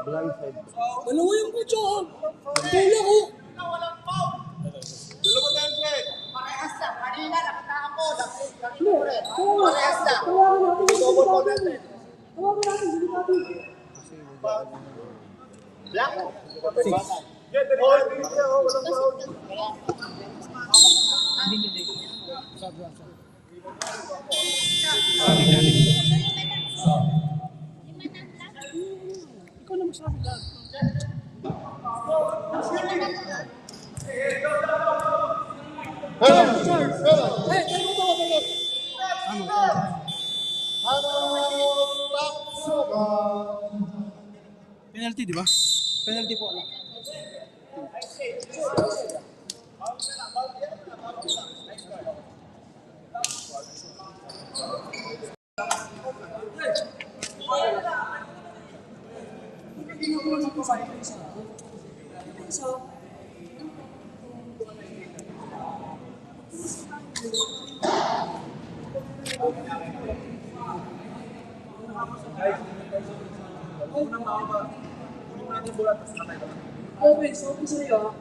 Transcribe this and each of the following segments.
Dalawa yung kutsa. Tula ko. Dalawa tayo, Fred. Parehas lang. Kanina, nakita ako. Parehas lang. Tawagan natin, hindi natin. Black? Ikaw na magsabi ka. Penalty, di ba? Penalty po. Okay, so sa'yo.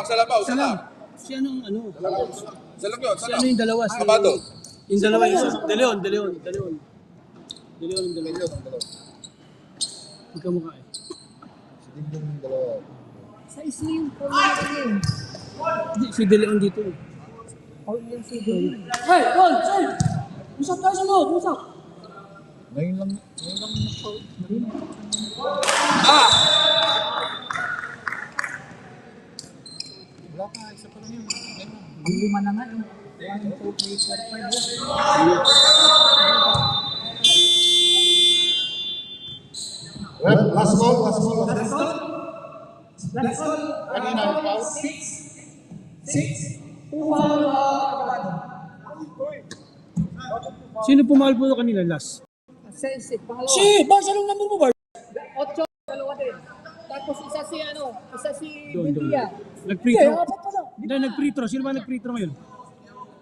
Salabaw. Si anong ano? Salam yun. Si ano yung dalawa? Si, Kabado. yung dalawa yung isa. De Leon. Magkamukha eh. Sa isla yung pamilya. Si De Leon dito eh. Oh, yung si Dili. Hey, Paul! Sir! Usap tayo sa loob! Usap! Ngayon lang. Wala pa, isa pa lang yun. Ang lima na nga eh. 1, 2, 3, 4, 5. Last call. Kanina, 6. Sino pumal po kanila last? Sa isip, pangalawa. Bars! Anong number mo, Bars? 8, dalawa din. Tapos isa si Doon. Bintia. Nag-free throw. Hindi, nag-free throw. Sino ba nag-free throw ngayon?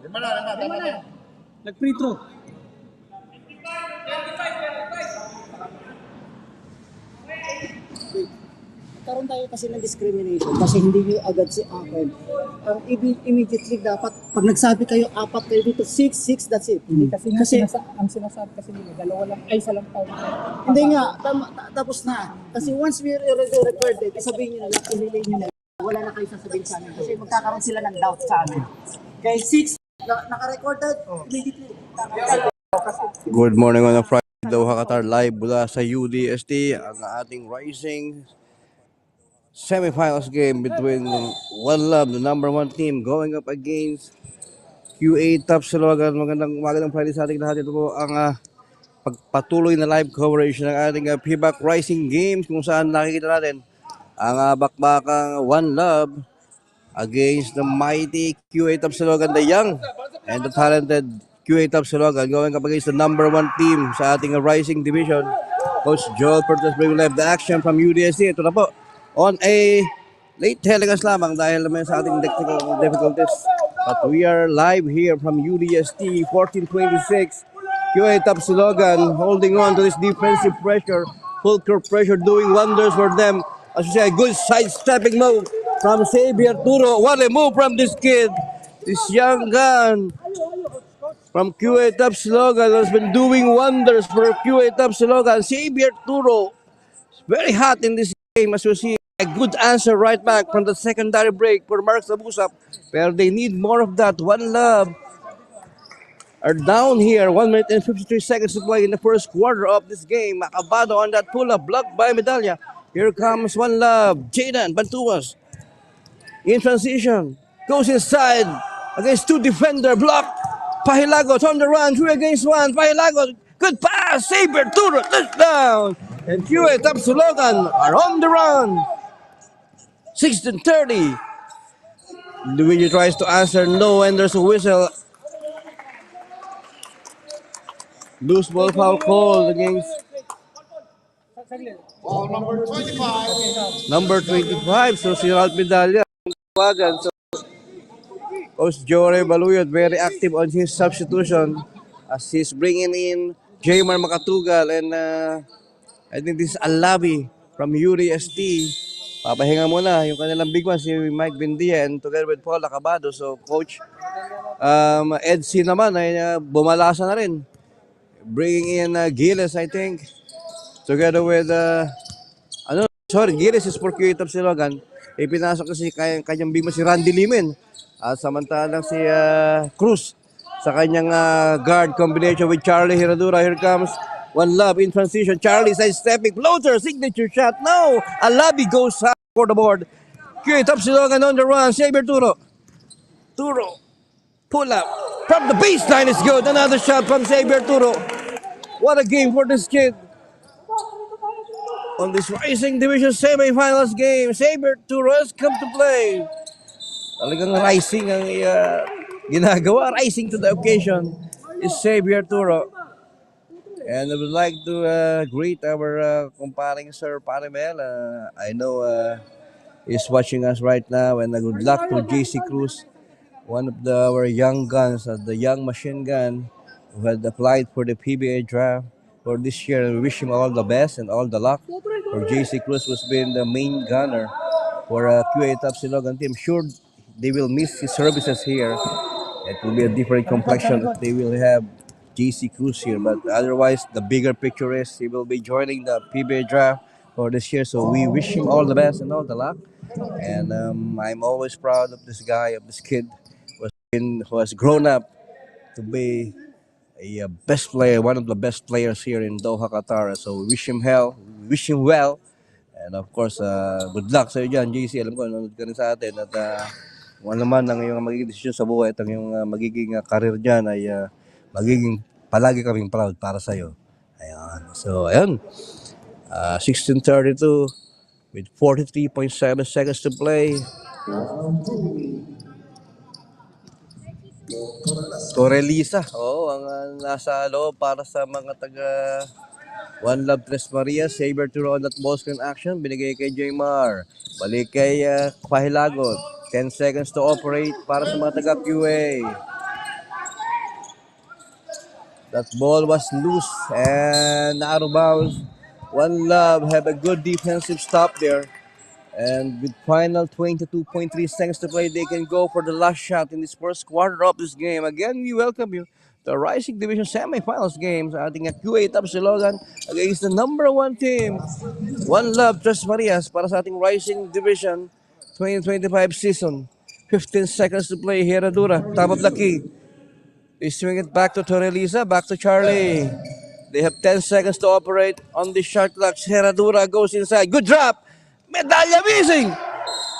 Lima na. Nag-free throw. Karoon tayo kasi ng discrimination kasi hindi nyo agad si akin. Ang immediately dapat, pag nagsabi kayo, 4 kayo dito, 6, that's it. Kasi ang sinasabi kasi nila, isa lang taon. Hindi nga, tapos na. Kasi once we record it, sabihin nyo na lang, ililay nyo na lang, wala na kayo sasabihin sa amin. Kasi magkakaroon sila ng doubt sa amin. Kaya 6, naka-recorded, immediately. Good morning on a Friday, Doha, Qatar, live mula sa UDST, ang ating rising semifinals game between One Love, the number 1 team, going up against QA TAPSILOGAN. Magandang umaga ng Friday sa ating lahat. Ito po ang pagpatuloy na live coverage ng ating PBAC Rising Games, kung saan nakikita natin ang bakbakang One Love against the mighty QA TAPSILOGAN, the young and the talented QA TAPSILOGAN, going up against the number 1 team sa ating Rising Division. Coach Joel Pertes bring live the action from UDST. Ito na po, on a late telecast lamang dahil naman sa ating technical difficulties. But we are live here from UDST, 1426. QA TAPSILOGAN holding on to this defensive pressure, full court pressure, doing wonders for them. As you say, a good sidestepping move from Xavier Turo. What a move from this kid, this young gun from QA TAPSILOGAN has been doing wonders for QA TAPSILOGAN. Xavier Turo is very hot in this game, as you see. A good answer right back from the secondary break for Mark Sabusap. Pero they need more of that. One Love are down here. 1 minute and 53 seconds to play in the first quarter of this game. Acabado on that pull-up, blocked by Medalla. Here comes One Love. Jaden Bantuas in transition. Goes inside against 2 defender. Blocked. Pahilagos on the run. 3 against 1. Pahilagos. Good pass. Saber Turo. Touchdown. And QA TAPSILOGAN are on the run. 16:30. Luigi tries to answer no, and there's a whistle. Loose ball foul called against Wow, number 25. number 25. So si Ralph Medalla. So Coach Jory Baluyot very active on his substitution as he's bringing in Jaymar Makatugal and I think this is Alabi from UDST. Papahinga muna yung kanilang big man si Mike Bindia and together with Paul Acabado. So Coach Ed C naman ay bumalasa na rin. Bringing in Giles I think together with Giles is for QA Tapsilogan. Ipinasok kasi kanyang big man si Randy Limin. At samantalang si Cruz sa kanyang guard combination with Charlie Hiradura. Here comes One Love in transition. Charlie side-stepping. Floater. Signature shot. No. Alabi goes for the board. QA Tapsilogan on the run. Xavier Turo. Turo. Pull up. From the baseline is good. Another shot from Xavier Turo. What a game for this kid. On this Rising Division semifinals game, Xavier Turo has come to play. Talagang rising ang ginagawa. Rising to the occasion is Xavier Turo. And I would like to greet our kumparing Sir Parimel. I know he's watching us right now. And good luck to JC Cruz, one of our young guns, the young machine gun who had applied for the PBA draft for this year. And we wish him all the best and all the luck. For JC Cruz was been the main gunner for QA Tapsilogan team. Sure, they will miss his services here. It will be a different complexion if they will have JC Cruz here. But otherwise, the bigger picture is he will be joining the PBA draft for this year. So we wish him all the best and all the luck. And I'm always proud of this guy, of this kid who has grown up to be a best player, one of the best players here in Doha, Qatar. So we wish him well. And of course, good luck sa iyo dyan, JC. Alam ko, nanonood ka rin sa atin. At kung ano man ang iyong magiging desisyon sa buhay at ang iyong magiging career dyan ay magiging palagi kaming proud para sa iyo. Ayan. So, ayan. 16:32 with 43.7 seconds to play. Corelisa. Oo, ang nasa loob para sa mga taga One Love TRES MARIAS. Xavier Turo on that ball screen action. Binigay kay Jaymar. Balik kay Pahilagot. 10 seconds to operate para sa mga taga QA. That ball was loose and out of bounds. One Love have a good defensive stop there. And with final 22.3 seconds to play, they can go for the last shot in this first quarter of this game. Again, we welcome you to the Rising Division semifinals games. Ating QA Tapsilogan against the number 1 team, One Love TRES MARIAS para sa ating Rising Division 2025 season. 15 seconds to play. Heradura, top of the key. They swing it back to Torrelisa, back to Charlie. They have 10 seconds to operate on the shot clock. Heradura goes inside. Good drop. Medalla missing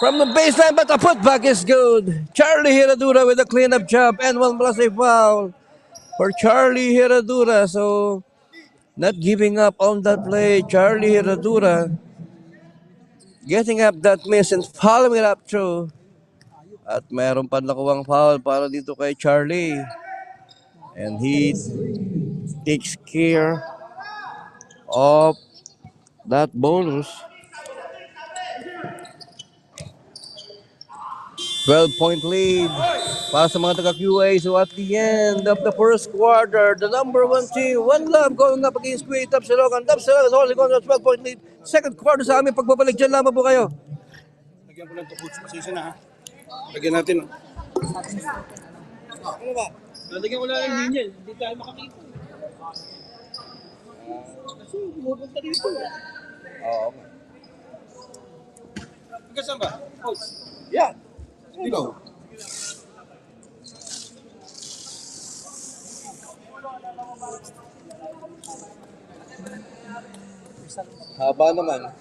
from the baseline, but the putback is good. Charlie Heradura with a cleanup job and 1 plus a foul for Charlie Heradura. So, not giving up on that play. Charlie Heradura getting up that miss and following it up through. At mayroon pa nakuwang foul para dito kay Charlie. And he takes care of that bonus. 12-point lead para sa mga taga-QA. So at the end of the first quarter, the number 1 team, One Love going up against QA Tapsilogan. Tapsilogan is only going to 12-point lead. Second quarter sa aming pagbabalik. Diyan lamang po kayo. Lagyan ko lang ito, coach. Pasensya na, ha? Lagyan natin. Ano ba? Lagyan ko lang yung linya. Hindi tayo makakita. Kasi bumupunta dito. Oo. Hanggang saan ba? Coach? Yeah. Dito. Haba naman.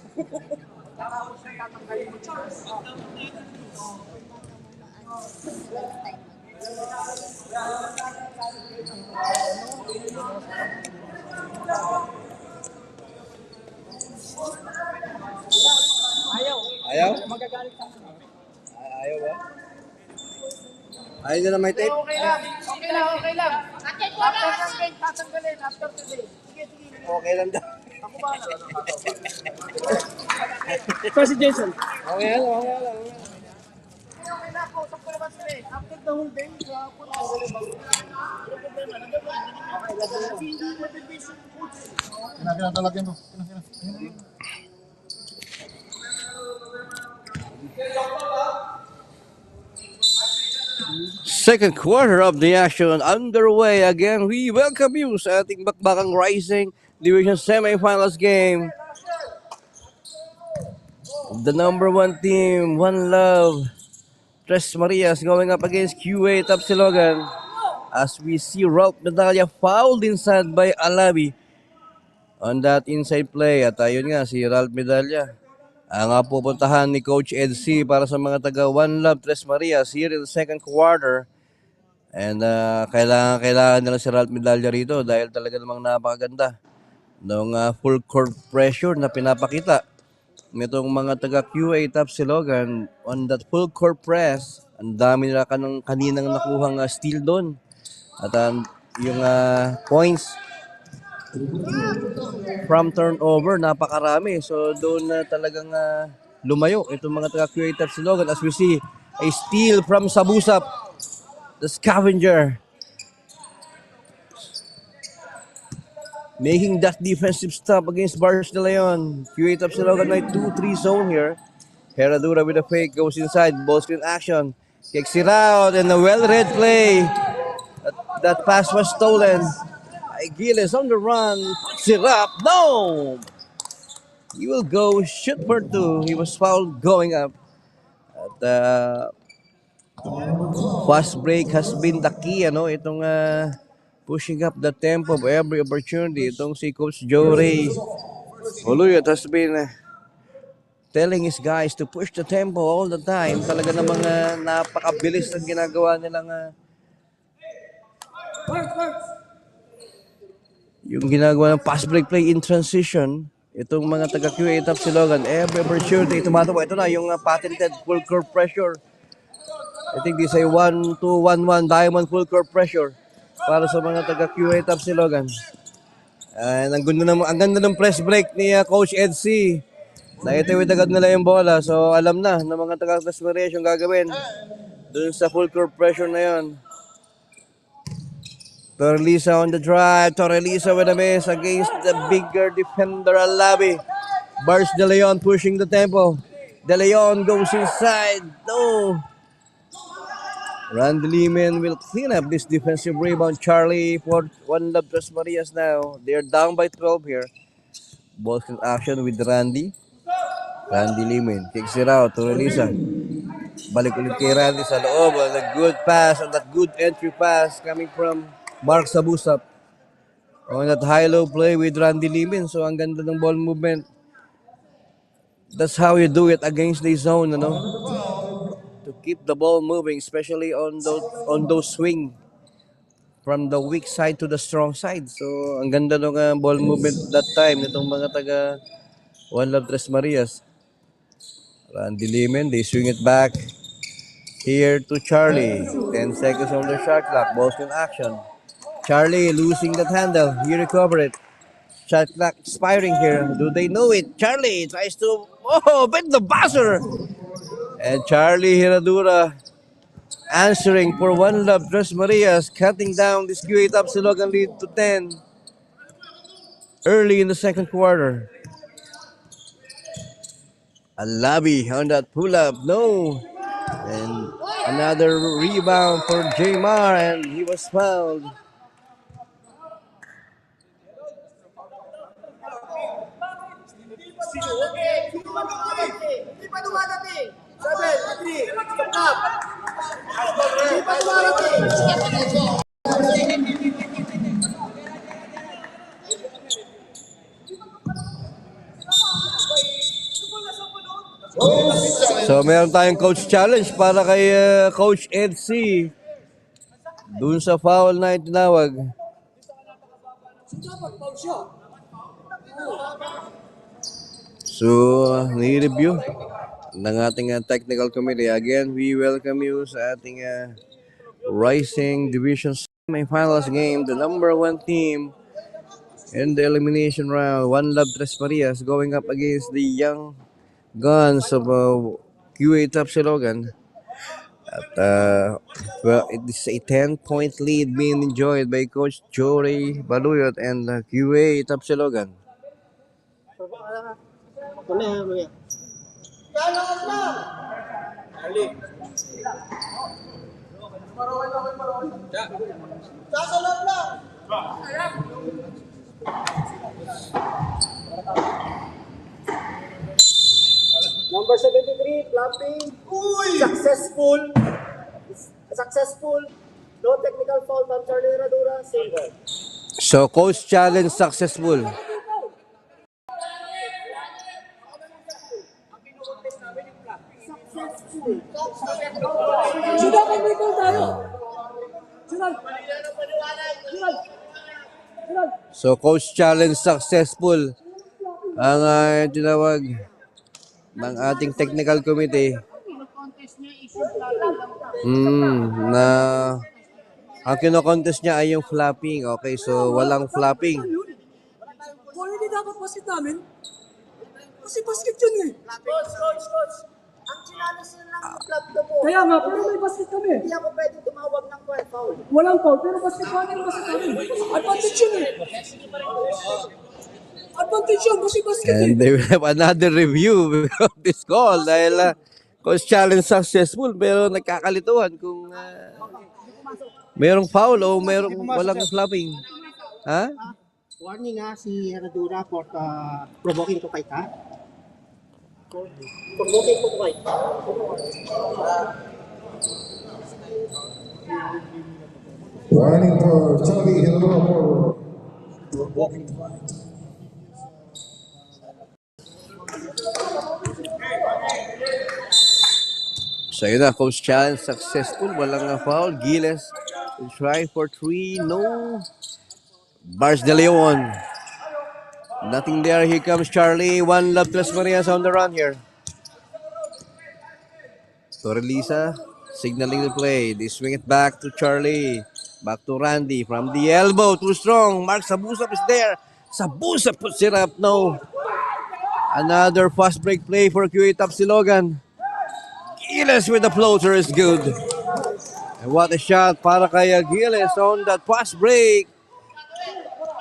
Ayaw? Magagalit ka. Ayaw ba? Ayaw nyo na may tape? Okay lang. After ng game, tatanggalin. After the game. Sige, sige. Okay lang daw. Ako ba na? First Jason. Okay lang, okay lang. Okay na po. Sakto naman sila eh. After the whole day, kahapon, tanggalin ba? Ano problema? Okay, lagyan mo. Hindi matibis yung coach. Kinatalagyan mo. Second quarter of the action underway. Again, we welcome you sa ating Bakbakang Rising Division Semifinals game. The number 1 team, One Love, TRES Marias going up against QA TAPSILOGAN. As we see Ralph Medalla fouled inside by Alabi on that inside play. At ayun nga, si Ralph Medalla ang pupuntahan ni Coach Ed C para sa mga taga One Love TRES Marias here in the second quarter. And kailangan nila si Ralph Medalla rito dahil talaga namang napakaganda ng full court pressure na pinapakita nitong mga taga QA TAPSILOGAN on that full court press. Ang dami nila kaninang nakuhang steal doon. At yung points from turnover, napakarami. So doon talagang lumayo itong mga taga QA TAPSILOGAN as we see a steal from Sabusap, the scavenger. Making that defensive stop against Barge de Leon. QA TAPSILOGAN by 2-3 zone here. Herradura with a fake, goes inside, ball screen action. Kicks it out and a well-read play. That pass was stolen. Aguiles on the run, puts it up. No! He will go shoot for 2. He was fouled going up. At fast break has been the key, itong pushing up the tempo of every opportunity. Itong si Coach Joe Ray Oluyat has been telling his guys to push the tempo all the time. Talaga namang napakabilis ang ginagawa nilang yung ginagawa ng pass break play in transition. Itong mga taga QA TAPSILOGAN, every opportunity, tumatakbo. Ito na yung patented full court pressure. I think this ay 1-2-1-1 diamond full court pressure para sa mga taga QA TAPSILOGAN. And ang ganda ng press break ni Coach Ed C. Naitawid agad nila yung bola. So alam na ng mga taga TRES Marias yung gagawin dun sa full court pressure na yon. Torrelisa on the drive. Torrelisa with a miss against the bigger defender Alabi. Barge de Leon pushing the tempo. De Leon goes inside. No. Randy Lehman will clean up this defensive rebound. Charlie for One Love TRES Marias now. They're down by 12 here. Ball in action with Randy. Randy Lehman kicks it out to Relisa. Balik ulit kay Randy sa loob. A good pass and that good entry pass coming from Mark Sabusap. On that high-low play with Randy Lehman. So ang ganda ng ball movement. That's how you do it against the zone, to keep the ball moving, especially on those swing from the weak side to the strong side. So ang ganda ng ball movement that time nitong mga taga One Love TRES Marias. Randy Lehman, they swing it back here to Charlie. 10 seconds on the shot clock. Ball's in action. Charlie losing that handle. He recovered it. Shot clock expiring here. Do they know it? Charlie tries to bet the buzzer. And Charlie Herradura answering for One Love TRES Marias, cutting down this QA TAPSILOGAN lead to 10 early in the second quarter. Alabi on that pull-up. No. And another rebound for Jamar, and he was fouled. Hindi pa dumadating. 7, 3, stop. Hindi pa dumadating. So meron tayong coach challenge para kay Coach Ed C. Dun sa foul na itinawag. So, ni-review ng ating technical committee. Again, we welcome you sa ating Rising Division semifinals game, the number one team in the elimination round, One Love Tres Marias, going up against the young guns of QA Tapsilogan. Well, it is a 10-point lead being enjoyed by Coach Jory Baluyot and QA Tapsilogan. Number 73, clapping. Successful. Successful. No technical foul from Charlie Radura. Single. So, Coach challenge successful. Sudakan mo ikaw tayo. Sunod. So, Coach challenge successful ang tinawag ng ating technical committee. Na ang kino-contest niya ay yung flapping. Okay, so walang flapping. Kung hindi dapat basket namin, kasi basket yun eh. Coach. Ang chinalas nyo lang yung club ko po. Kaya nga, pero may basket kami. Hindi ako pwede tumawag ng foul. Walang foul, pero basket pa rin basket namin. Advantage yun eh. Advantage yun, kasi basket eh. And they will have another review of this call dahil Coach challenge successful pero nagkakalituhan kung mayroong foul o walang flapping. Ha? Warning si Radura for provoking to fight ha. Provoking to fight. Warning for Charlie Hidalgo for walking to fight. So yun na, Coach challenge successful, walang foul. Giles will try for 3, no. Bars de Leon. Nothing there. Here comes Charlie. One Love Tres Marias on the run here. Torelisa signaling the play. They swing it back to Charlie. Back to Randy. From the elbow. Too strong. Mark Sabusap is there. Sabusap puts it up. No. Another fast break play for QA Tapsilogan. Giles with the floater is good. And what a shot para kay Giles on that fast break.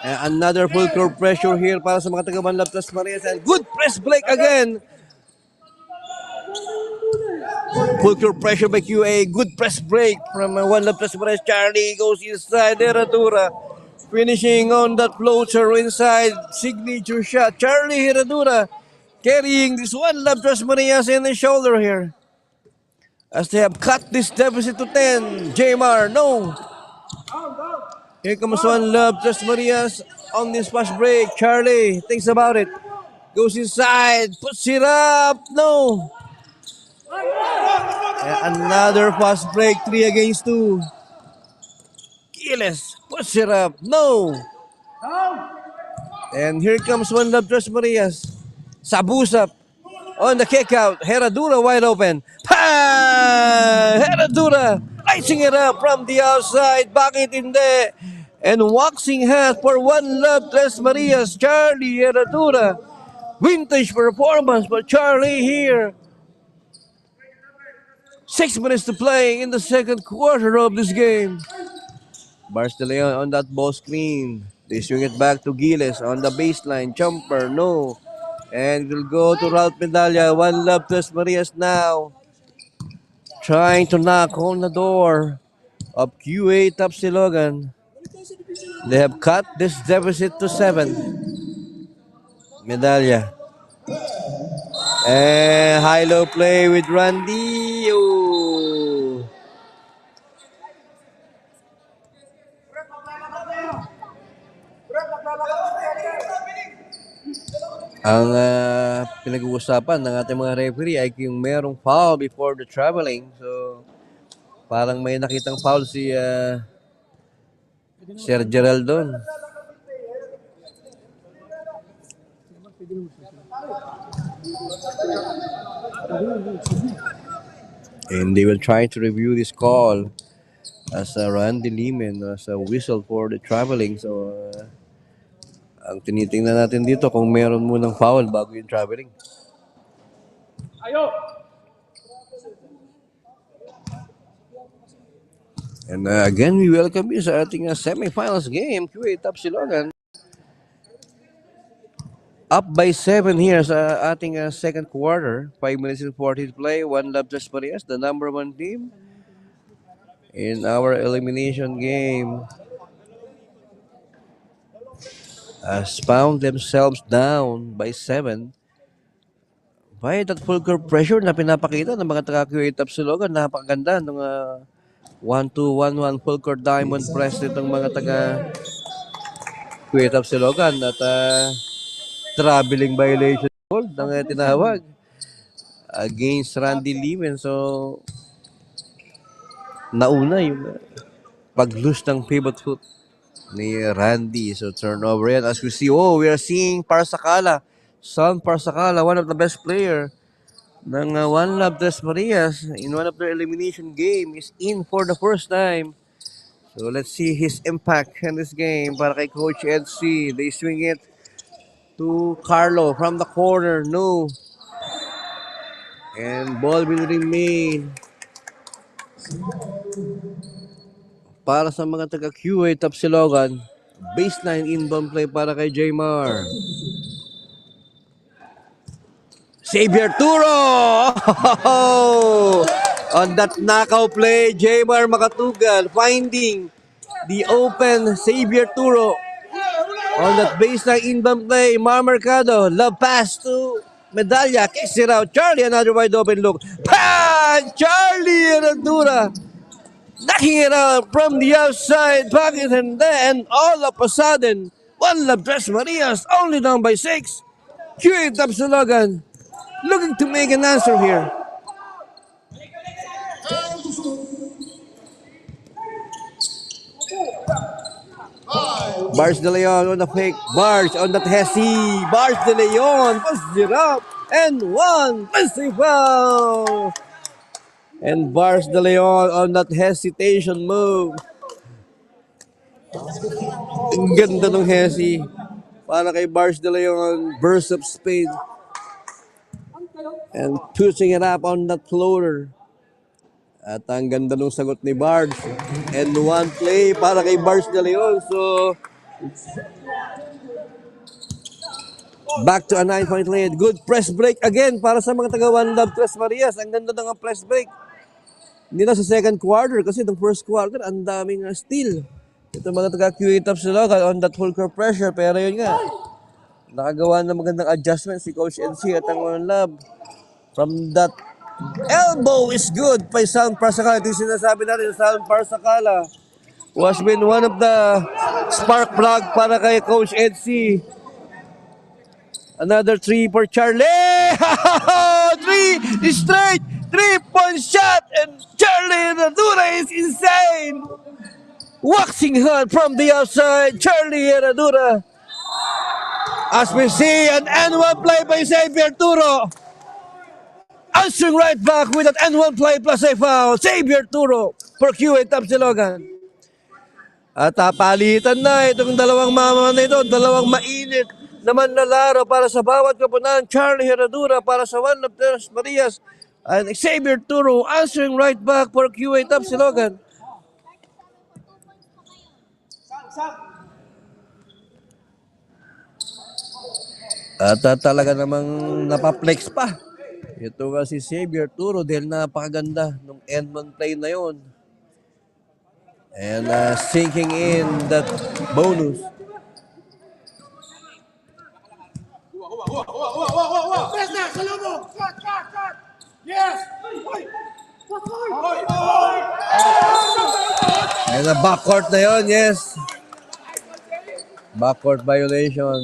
And another full court pressure here para sa mga taga-One Love Tres Marias. And good press break again. Full court pressure by QA. Good press break from One Love Tres Marias. Charlie goes inside. Herradura finishing on that floater inside. Signature shot. Charlie Herradura carrying this One Love Tres Marias in the shoulder here. As they have cut this deficit to 10. Jmar, no. Here comes One Love Tres Marias on this fast break. Charlie thinks about it. Goes inside. Puts it up. No. And another fast break. 3 against 2. Giles puts it up. No. And here comes One Love Tres Marias. Sabusap on the kick out. Herradura wide open. Pa! Herradura icing it up from the outside. Bakit hindi? And waxing hat for One Love Tres Marias. Charlie Herradura. Vintage performance for Charlie here. 6 minutes to play in the second quarter of this game. Bars de Leon on that ball screen. They swing it back to Giles on the baseline. Jumper, no. And will go to Ralph Medalla. One Love Tres Marias now. Trying to knock on the door of QA Tapsilogan. They have cut this deficit to 7. Medalla. And high-low play with Randy. Oh. Ang pinag-uusapan ng ating mga referee ay kung merong foul before the traveling. So, parang may nakitang foul si Sir Gerald doon. And they will try to review this call. as a Randy Lehman as a whistle for the traveling. So, ang tinitingnan natin dito kung meron munang foul bago yung traveling. And again, we welcome you sa ating semifinals game, QA Tapsilogan. Up by 7 here sa ating second quarter. 5 minutes and 40 to play. One love just Marias, the number 1 team in our elimination game, has found themselves down by 7. By that full court pressure na pinapakita ng mga taga-QA Tapsilogan, napakaganda ng 1-2-1-1 full court diamond press nitong mga taga-QA Tapsilogan at traveling violation hold ang tinawag against Randy Lehman. So, nauna yung pag-loose ng pivot foot ni Randy. So, turnover yan. As we see, we are seeing Parsacala. Son Parsacala, one of the best player ng One Love Tres Marias in one of their elimination game is in for the first time. So, let's see his impact in this game para kay Coach Ed C. They swing it to Carlo from the corner. No. And ball will remain para sa mga taga-QA Tapsilogan. Baseline inbound play para kay Jaymar. Xavier Turo! On that knockout play, Jaymar Makatugan finding the open Xavier Turo. On that baseline inbound play, Mar Mercado, love pass to Medalla, kicks it out. Charlie, another wide open look. Pan! Charlie Herradura knocking it out from the outside pocket, and then all of a sudden, One Love Tres Marias only down by 6. QA Tapsilogan looking to make an answer here. Bars De Leon on the fake. Bars on that Hesi. Bars De Leon puts it up. And one. Missing foul. And Bars De Leon on that hesitation move. Ang ganda ng Hesi. Para kay Bars De Leon. Burst of speed. And pushing it up on that floater. At ang ganda ng sagot ni Bars. And one play para kay Bars De Leon. So, back to a 9-point lead. Good press break again para sa mga taga One Love Tres Marias. Ang ganda ng press break. Hindi na sa second quarter kasi ng first quarter, ang daming steal. Ito mga taga QA Tapsilogan on that full court pressure. Pero yun nga, nakagawa ng magandang adjustment si Coach NC at ang One Love. From that elbow is good by Sound Parsacala. Ito yung sinasabi natin, Sound Parsacala who has been one of the spark plug para kay Coach NC. Another 3 for Charlie. 3 straight 3-point shot, and Charlie Herradura is insane. Waxing hard from the outside, Charlie Herradura. As we see an N1 play by Xavier Turo. Answering right back with an N1 play plus a foul. Xavier Turo for QA Tapsilogan. At palitan na itong dalawang mama na ito, dalawang mainit naman na laro para sa bawat kapunan. Charlie Herradura para sa One Love Tres Marias. And Xavier Turo answering right back for QA Tapsilogan. At talaga namang napaplex pa. Ito nga si Xavier Turo dahil napakaganda nung N1 play na yon. And sinking in that bonus. And a backcourt na yon, yes. Backcourt violation.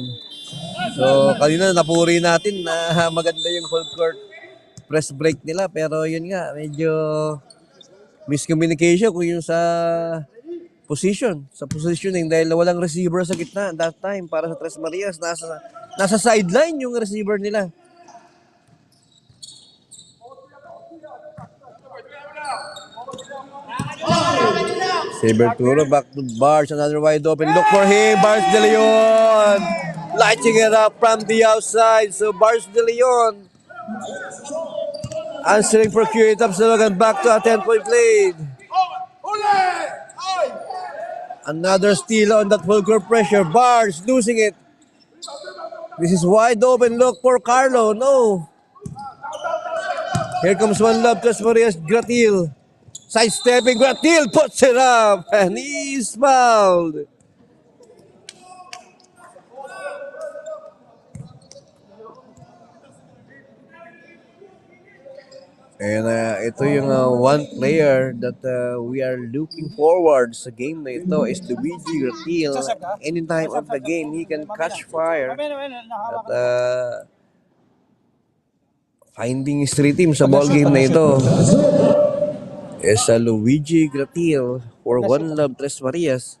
So, kanina napuri natin na maganda yung full court press break nila. Pero yun nga, medyo miscommunication kung yung sa positioning dahil walang receiver sa gitna that time para sa Tres Marias. Nasa sideline yung receiver nila. Saberturo back to Barnes, another wide open. Look for him, Barnes de Leon. Lighting it up from the outside. So Barnes de Leon answering for QA TAPSILOGAN back to a 10-point lead. Another steal on that full court pressure. Barnes losing it. This is wide open look for Carlo. No. Here comes one love to Marias Gratil. Sidestepping, Gratil puts it up. And he's fouled. And ito yung one player that we are looking forward sa game na ito is Luigi Gratil. Anytime of the game, he can catch fire. At finding his three team sa ball game na ito is Luigi Gratil for One Love Tres Marias.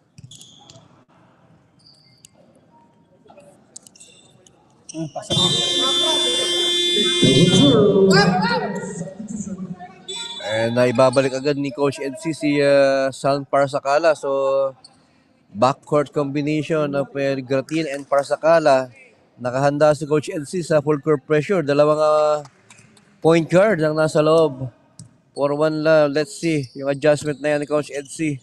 And naibabalik agad ni Coach EDC si San Parsacala. So, backcourt combination of Gratil and Parsacala. Nakahanda si Coach EDC sa full court pressure. Dalawang point guard ang nasa loob. For One Love, let's see yung adjustment na yan ni Coach EDC.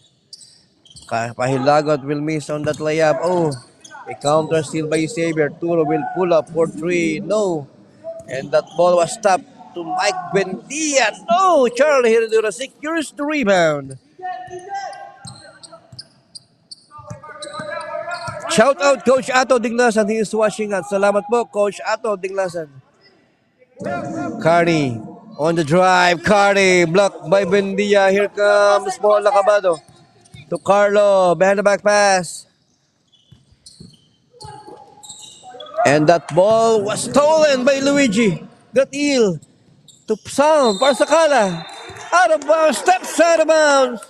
Pahilagot will miss on that layup. Oh, a counter steal by Xavier. Turo will pull up for 3. No. And that ball was stopped to Mike Buendia. No, Charlie Herradura secures the rebound. Shout out Coach Ato Diglasan. He is watching us. Salamat po, Coach Ato Diglasan. Carney on the drive. Carney blocked by Buendia. Here comes Paul Lacabado to Carlo. Behind the back pass. And that ball was stolen by Luigi Gratil to Sound Parsacala. Out of bounds, steps out of bounds.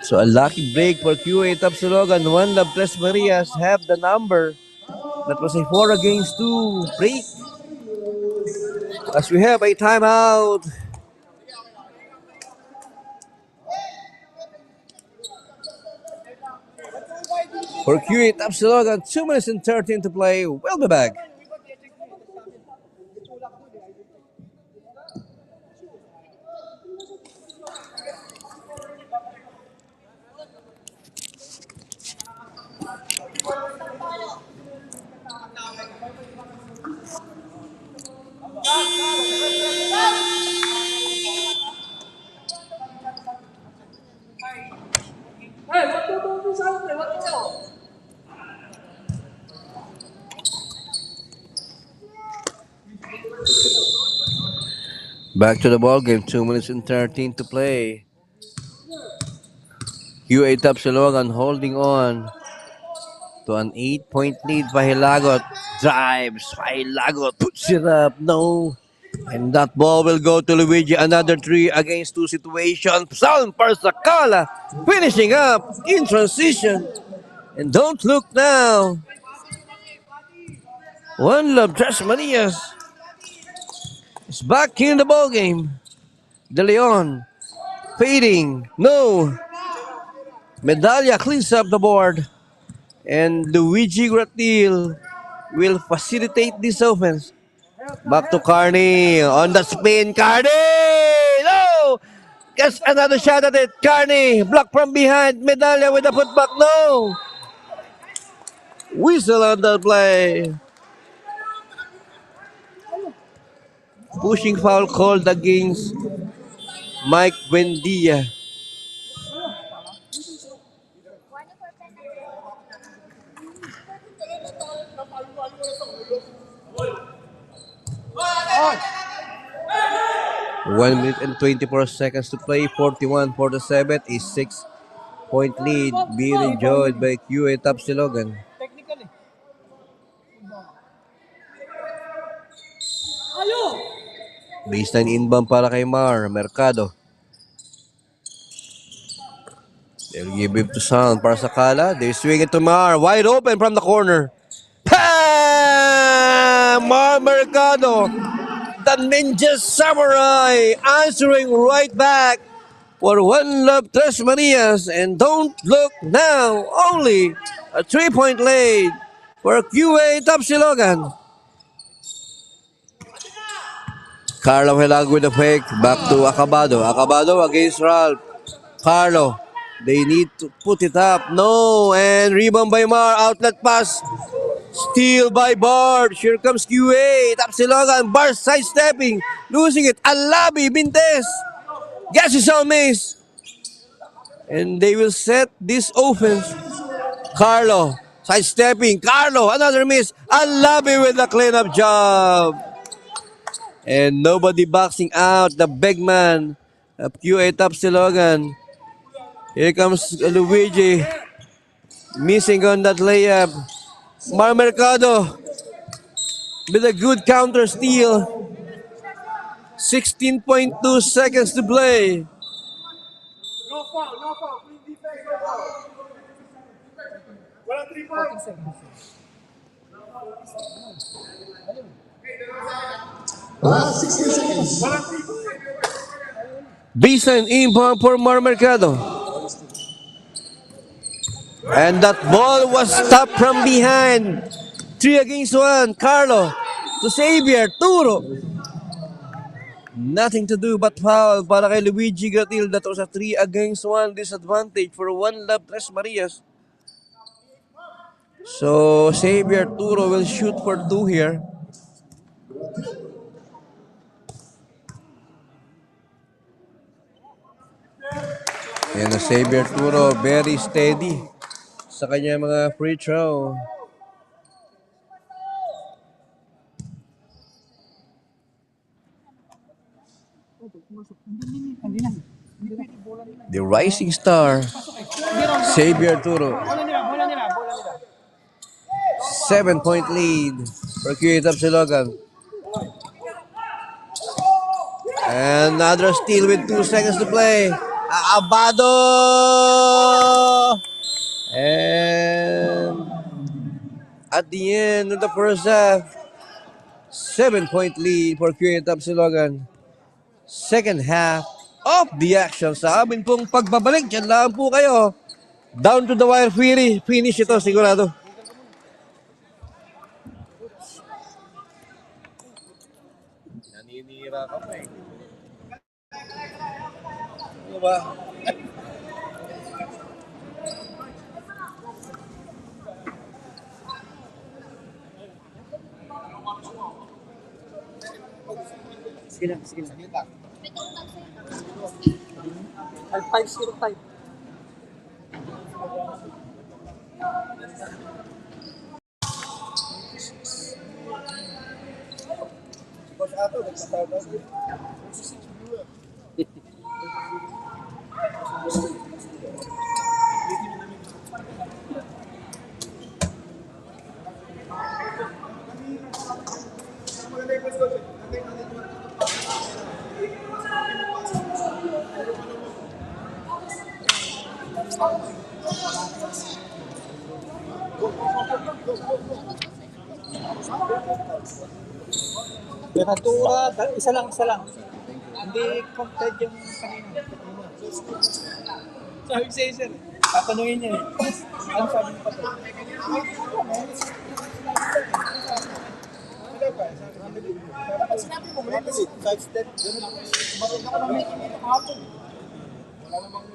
So a lucky break for QA TAPSILOGAN. One Love Tres Marias have the number. That was a 4-2 break. As we have a timeout. For QA TAPSILOGAN, 2 minutes and 13 to play. We'll be back. Back to the ball game, 2 minutes and 13 to play. QA TAPSILOGAN holding on to an 8-point lead. Pahilagot drives. Pahilagot puts it up. No. And that ball will go to Luigi. Another 3 against 2 situation. San Parsacala finishing up in transition. And don't look now. One Love Tres Marias is back in the ball game. De Leon fading. No. Medalla cleans up the board. And Luigi Gratil will facilitate this offense. Back to Carney on the spin. Carney! No! Gets another shot at it. Carney blocked from behind. Medalla with a putback. No! Whistle on the play. Pushing foul called against Mike Buendia. One minute and 24 seconds to play. 41-47. A 6-point lead being enjoyed by QA TAPSILOGAN. Baseline inbound para kay Mercado. They'll give it to Sound Parsacala. They swing it to wide open from the corner. Mercado The Ninja Samurai answering right back for One Love Tres Marias. And don't look now, only a 3-point lead for QA Tapsilogan. Carlo Helag with the fake. Back to Acabado. Acabado against Ralph. Carlo. They need to put it up. No. And rebound by Mar. Outlet pass. Steal by Bard. Here comes QA. Tapsilogan. Bard sidestepping. Losing it. Alabi. Bintes. Gets his own miss. And they will set this offense. Carlo. Sidestepping. Carlo. Another miss. Alabi with the cleanup job. And nobody boxing out the big man of QA Tapsilogan. Here comes Luigi. Missing on that layup. Mar Mercado with a good counter steal. 16.2 seconds to play. No foul, no foul. Clean defense, no foul. Walang 3 points. Last 16 seconds. Walang 3 points. Baseline inbound for Mar Mercado. And that ball was stopped from behind. 3 against 1. Carlo to Xavier. Turo. Nothing to do but foul para kay Luigi Gratil. That was a 3 against 1 disadvantage for One Love Tres Marias. So Xavier Turo will shoot for 2 here. Yan na Xavier Turo, very steady sa kanya mga free throw. The rising star, Xavier Turo. 7-point lead for QA Tapsilogan. Another steal with 2 seconds to play. Abado! And at the end of the first half, 7-point lead for QA Tapsilogan. Second half of the action. Sa amin pong pagbabalik, dyan lang po kayo. Down to the wire finish ito, sigurado. Naninira ka pa eh. Ano ba? Sige lang, sige lang. 505. Ventura, isa lang. Hindi compared yung kanina. Sabi ko sa'yo, sir. Tatanungin niya eh. Ano sabi niyo pa to? Sinabi mo, may kasi sidestep. Kumaroon ako ng may kinito kahapon. Wala namang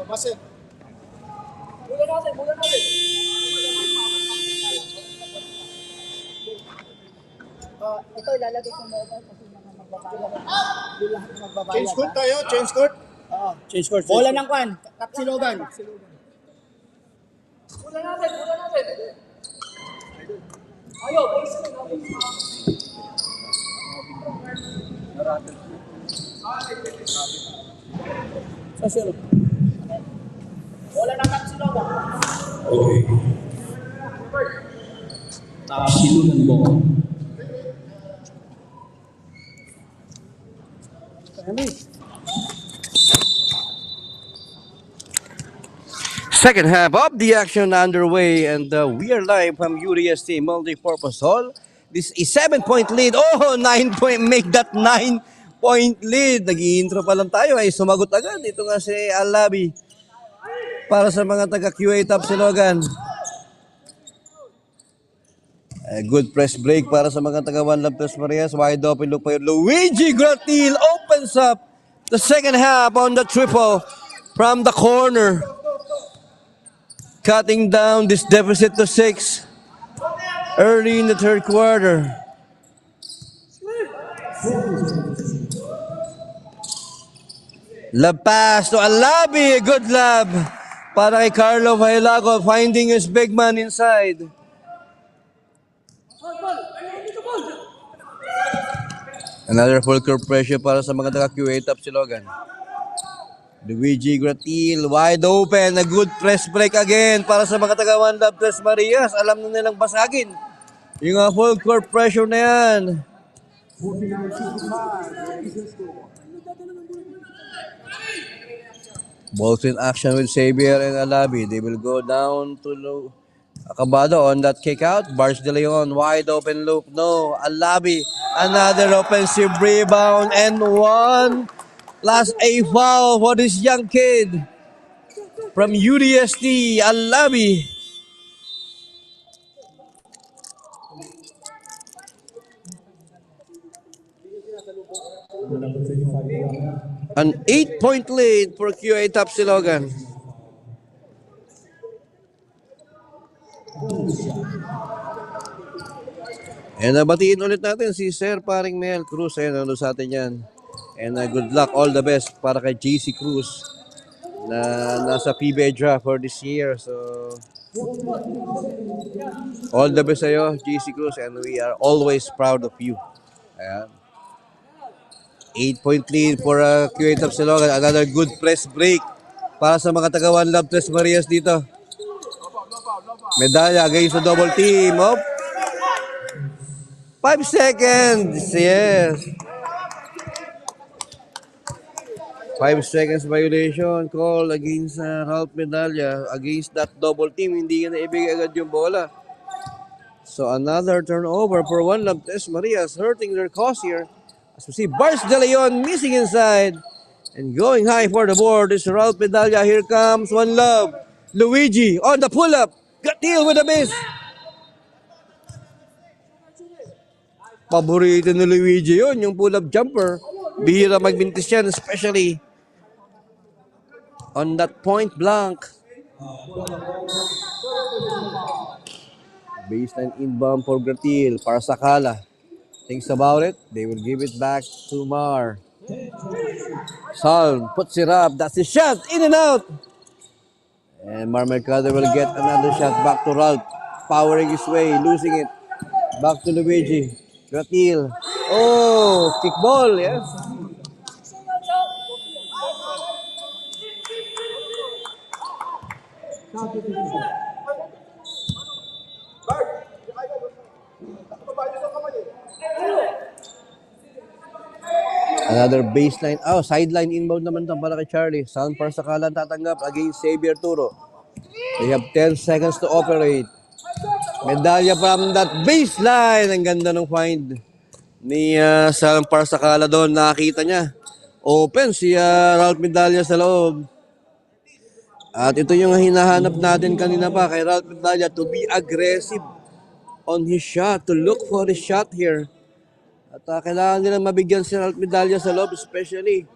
Masih. Mula natin. Ito ilalagay ko muna kasi mga magbabayad. Change court tayo, change court. Oo. Change court. Bola ng kwan, Tapsilogan. Mula natin. Ayaw, base na. Bola ng Tapsilogan. Okay. Tapsilogan ball. Second half of the action underway, and we are live from UDST Multipurpose Hall. This is 7-point lead. Oh, 9-point. Make that 9-point lead. Nag-i-intro pa lang tayo ay sumagot agad. Ito nga si Alabi para sa mga taga-QA Tapsilogan. A good press break para sa mga taga One Love Tres Marias. Wide open look pa yun. Luigi Gratil opens up the second half on the triple from the corner. Cutting down this deficit to 6 early in the third quarter. Love pass to Alabi. Good love para kay Carlo Vailago, finding his big man inside. Another full court pressure para sa mga taga-QA Tapsilogan. Luigi Gratil, wide open. A good press break again para sa mga taga One Love Tres Marias. Alam na nilang basagin yung full court pressure na yan. Balls in action with Xavier and Alabi. They will go down to Acabado on that kick out. Barge de Leon, wide open look. No, Alabi. Another offensive rebound and one. Last a foul for this young kid from UDST, Alabi. An 8-point lead for QA Tapsilogan. And batiin ulit natin si Sir Paring Mel Cruz. Ayan, ano sa atin yan. And good luck, all the best para kay JC Cruz na nasa PBA draft for this year. So, all the best sa'yo, JC Cruz, and we are always proud of you. Ayan. 8-point lead for QA Tapsilogan. Another good press break para sa mga taga One Love Tres Marias dito. Medalya against the double team. 5 seconds. Yes. 5 seconds violation call against Ralph Medalya. Against that double team, hindi na ibigay agad yung bola. So another turnover for One Love Tres Marias, hurting their cause here. As we see Barge de Leon missing inside and going high for the board is Ralph Medalya. Here comes One Love. Luigi on the pull-up. Gratil with a miss. Paborito ni Luigi yun, yung pull-up jumper. Bihira magbintis yan, especially on that point blank. Baseline inbound for Gratil. Para Sakala. Thinks about it. They will give it back to Mar. Salm puts it up. That's his shot. In and out. And Mar Mercado will get another shot back to Ralph. Powering his way. Losing it. Back to Luigi. Gratil. Oh, kickball. Yes. Another baseline. Oh, sideline inbound naman ito para kay Charlie. Sound para Sakala tatanggap against Xavier Turo. They have 10 seconds to operate. Medalya from that baseline. Ang ganda ng find ni Sound para Sakala doon. Nakita niya. Open si Ralph Medalya sa loob. At ito yung hinahanap natin kanina pa kay Ralph Medalya, to be aggressive on his shot, to look for his shot here. At kailangan nila mabigyan si Ralph Medalya sa loob, especially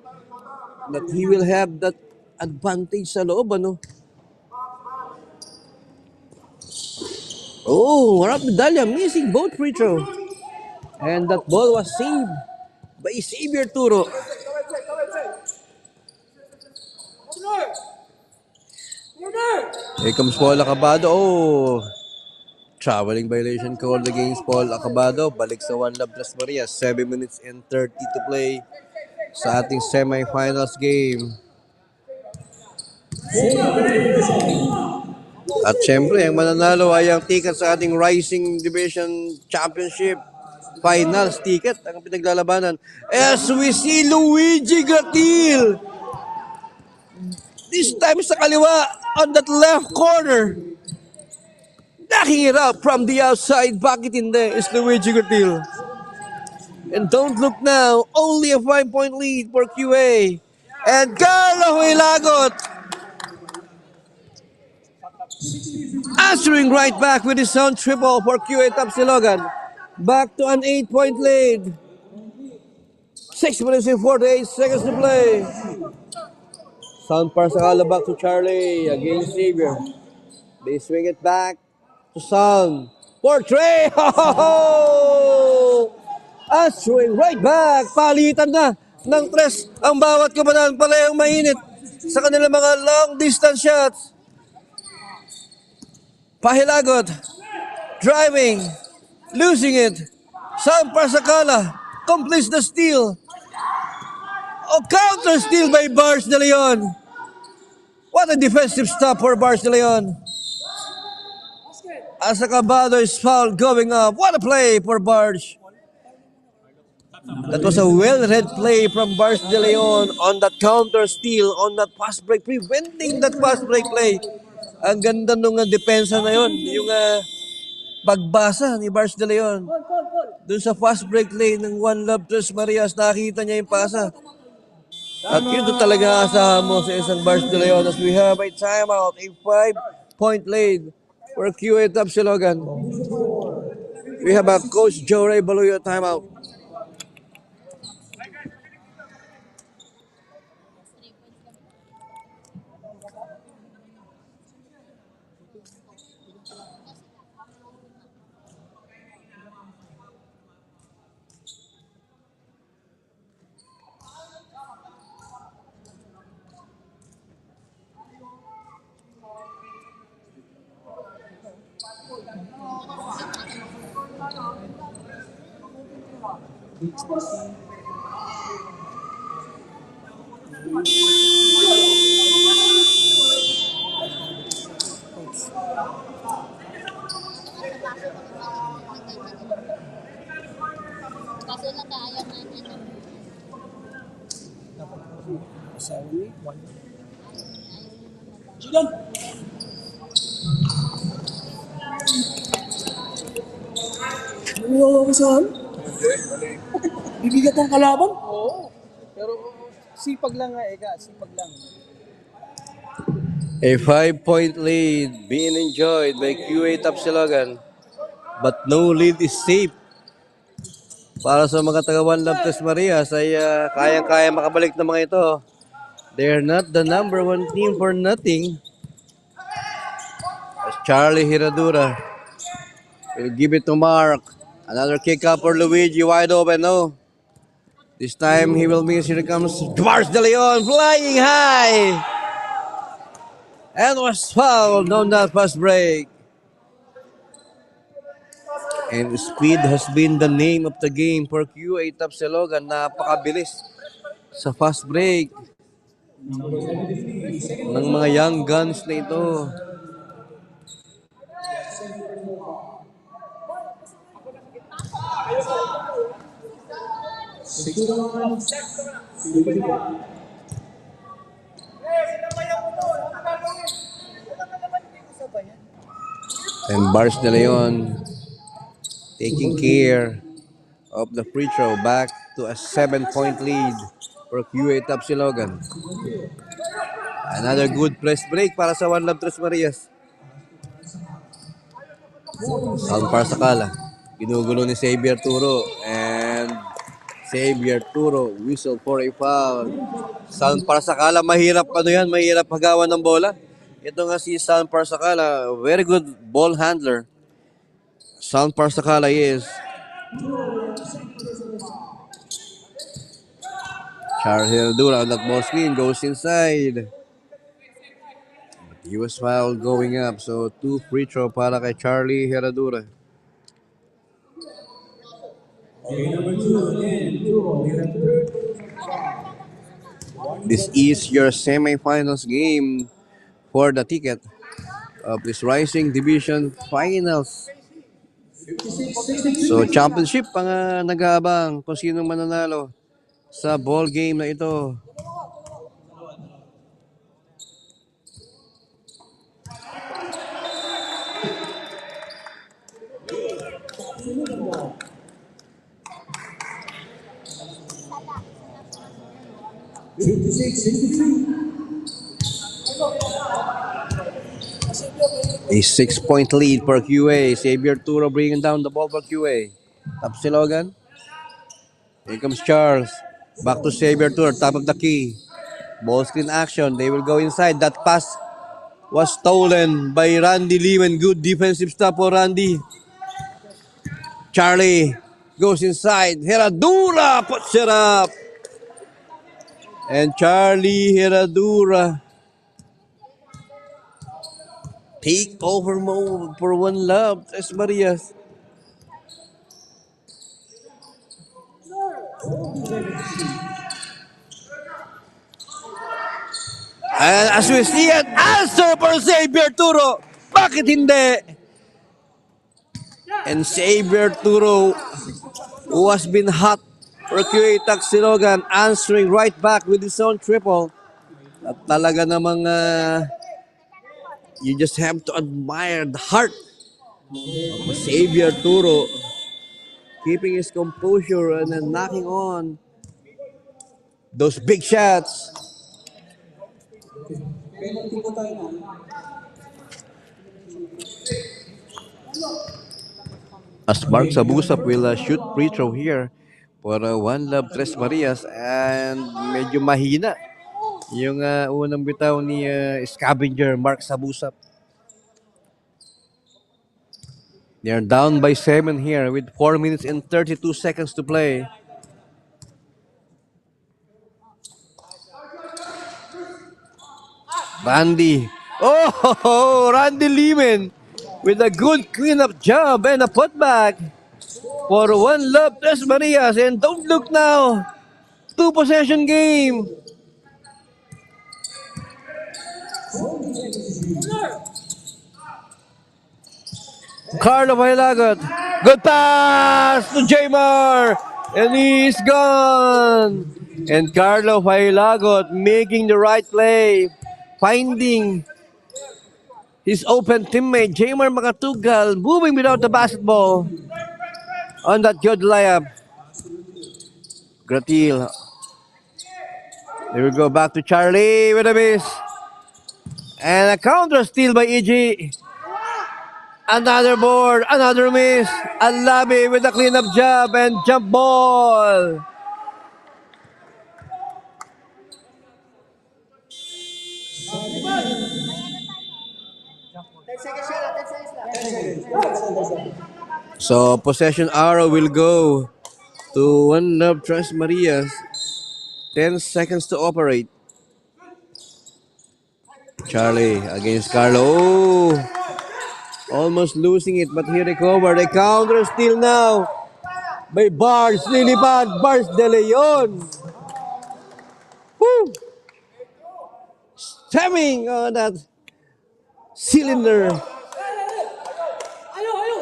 that he will have that advantage sa loob, ano? Oh, Ralph Medalya missing both free throw. And that ball was saved by Xavier Turo. Here comes Paul Acabado. Oh, traveling violation called against Paul Acabado. Balik sa One Love Tres Marias. 7 minutes and 30 to play sa ating semifinals game. At syempre, ang mananalo ay ang ticket sa ating Rising Division Championship Finals ticket ang pinaglalabanan. As we see Luigi Gatil. This time sa kaliwa on that left corner. Nakihirap from the outside. Bakit hindi? Is Luigi Gatil. And don't look now. Only a 5-point lead for QA. And Carlo Hilagot answering right back with his own triple for QA TAPSILOGAN. Back to an 8-point lead. 6 minutes and 48 seconds to play. Sound Parsakala back to Charlie against Xavier. They swing it back to Sound. For Trey! Answering right back. Palitan na ng TRES ang bawat kabataan. Parehong mainit sa kanilang mga long distance shots. Pahilagot. Driving. Losing it. Sound Parsakala completes the steal. Counter steal by Bars de Leon. What a defensive stop for Bars de Leon. As Acabado is foul going up. What a play for Bars. That was a well-read play from Bars de Leon on that counter steal, on that fast break, preventing that fast break play. Ang ganda nung depensa na yun. Yung pagbasa ni Bars de Leon. Doon sa fast break play ng One Love TRES MARIAS, nakita niya yung pasa. At yun talaga asahan mo sa isang Bars de Leon as we have a timeout, a 5-point lead for QA TAPSILOGAN. We have a Coach Joe Ray Baluyo timeout. Kaso lang kaya namin. Julian! Ano ako saan? Bibigat ang kalaban? Oo. Pero sipag lang nga, Eka. Sipag lang. A 5-point lead being enjoyed by QA TAPSILOGAN. But no lead is safe. Para sa mga taga One Love TRES MARIAS ay kayang-kaya makabalik ng mga ito. They're not the number one team for nothing. As Charlie Hiradura will give it to Mark. Another kick up for Luigi, wide open, no. This time he will miss. Here comes Bars de Leon flying high. And was fouled on that fast break. And speed has been the name of the game for QA TAPSILOGAN. Napakabilis sa fast break ng mga young guns na ito. And Bars de Leon taking care of the free throw, back to a 7-point lead for QA TAPSILOGAN. Another good press break para sa One Love TRES MARIAS. Sound Parsakala. Ginugulo ni Xavier Turo. And Xavier Turo whistle for a foul. Sound Parsakala, mahirap mahirap hagawan ng bola. Ito nga si Sound Parsakala, very good ball handler. Sound Parsakala is. Charles Hiradura on that ball screen goes inside. But he was fouled going up, so 2 free throw para kay Charlie Hiradura. This is your semifinals game for the ticket. of this Rising Division Finals. So championship ang nag-aabang kung sino mananalo sa ball game na ito. A 6-point lead for QA. Xavier Turo bringing down the ball for QA. TAPSILOGAN. Here comes Charles. Back to Xavier Turo, top of the key. Ball screen action. They will go inside. That pass was stolen by Randy Lehman. Good defensive stop for Randy. Charlie goes inside. Herradura puts it up. And Charlie Herradura. Take over mode for One Love. TRES Marias. And as we see an answer for Xavier Turo. Bakit hindi? And Xavier Turo, who has been hot for QA TAPSILOGAN, answering right back with his own triple. At talaga namang you just have to admire the heart of Xavier Turo, keeping his composure and then knocking on those big shots. As Mark Sabusap will shoot free throw here for One Love TRES Marias, and medyo mahina yung unang bitaw ni scavenger Mark Sabusap. They're down by 7 here with 4 minutes and 32 seconds to play. Randy. Oh, Randy Lehman with a good cleanup job and a putback for One Love TRES Marias. And don't look now. 2-possession game. Carlo Vailagot. Good pass to Jamar. And he's gone. And Carlo Vailagot making the right play. Finding his open teammate, Jamar Makatugal, moving without the basketball on that good layup. Gratil. There we go, back to Charlie with a miss. And a counter steal by EG. Another board, another miss. Alabi with a cleanup job and jump ball. So possession arrow will go to One Love TRES Marias. 10 seconds to operate. Charlie against Carlo. Oh, almost losing it, but he recovered. A counter steal now by Bars Lilipad. Bars De Leon. Woo! Stemming on that cylinder.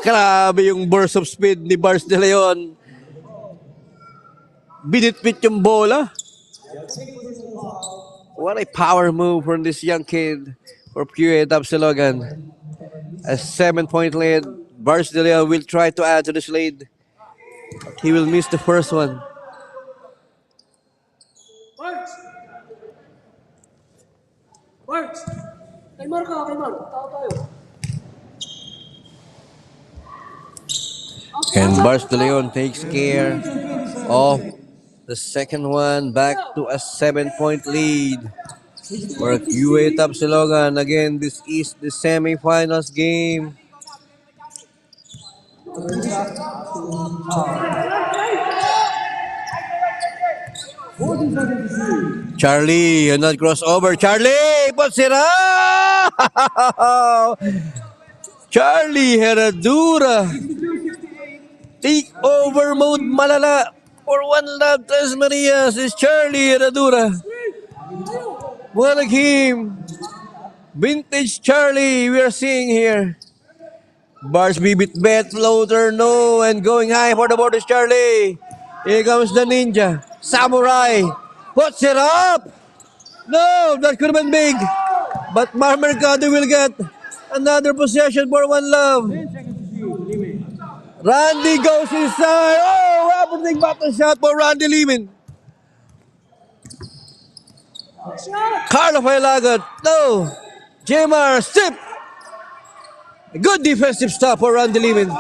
Grabe yung burst of speed ni Bars De Leon. Binitbit yung bola. What a power move from this young kid for QA TAPSILOGAN. A 7-point lead. Bars De Leon will try to add to this lead. He will miss the first one. Works! Kay Mark ka, kay Mark. Tao tayo. And Bars De Leon takes care of the second one. Back to a 7-point lead for QA TAPSILOGAN. Again, this is the semifinals game. Charlie, another crossover. Charlie puts it up. Charlie Herradura. Take over mode malala for One Love TRES Marias is Charlie Herradura. What a game. Vintage Charlie, we are seeing here. Bars bibit bet, floater, no, and going high for the borders, Charlie. Here comes the ninja. Samurai. Puts it up. No, that could have been big. But Mercado will get another possession for One Love. Randy goes inside. Oh, happening battle shot for Randy Lehman. Carlo Failagot. No. Jmar, step. Good defensive stop for Randy Lehman.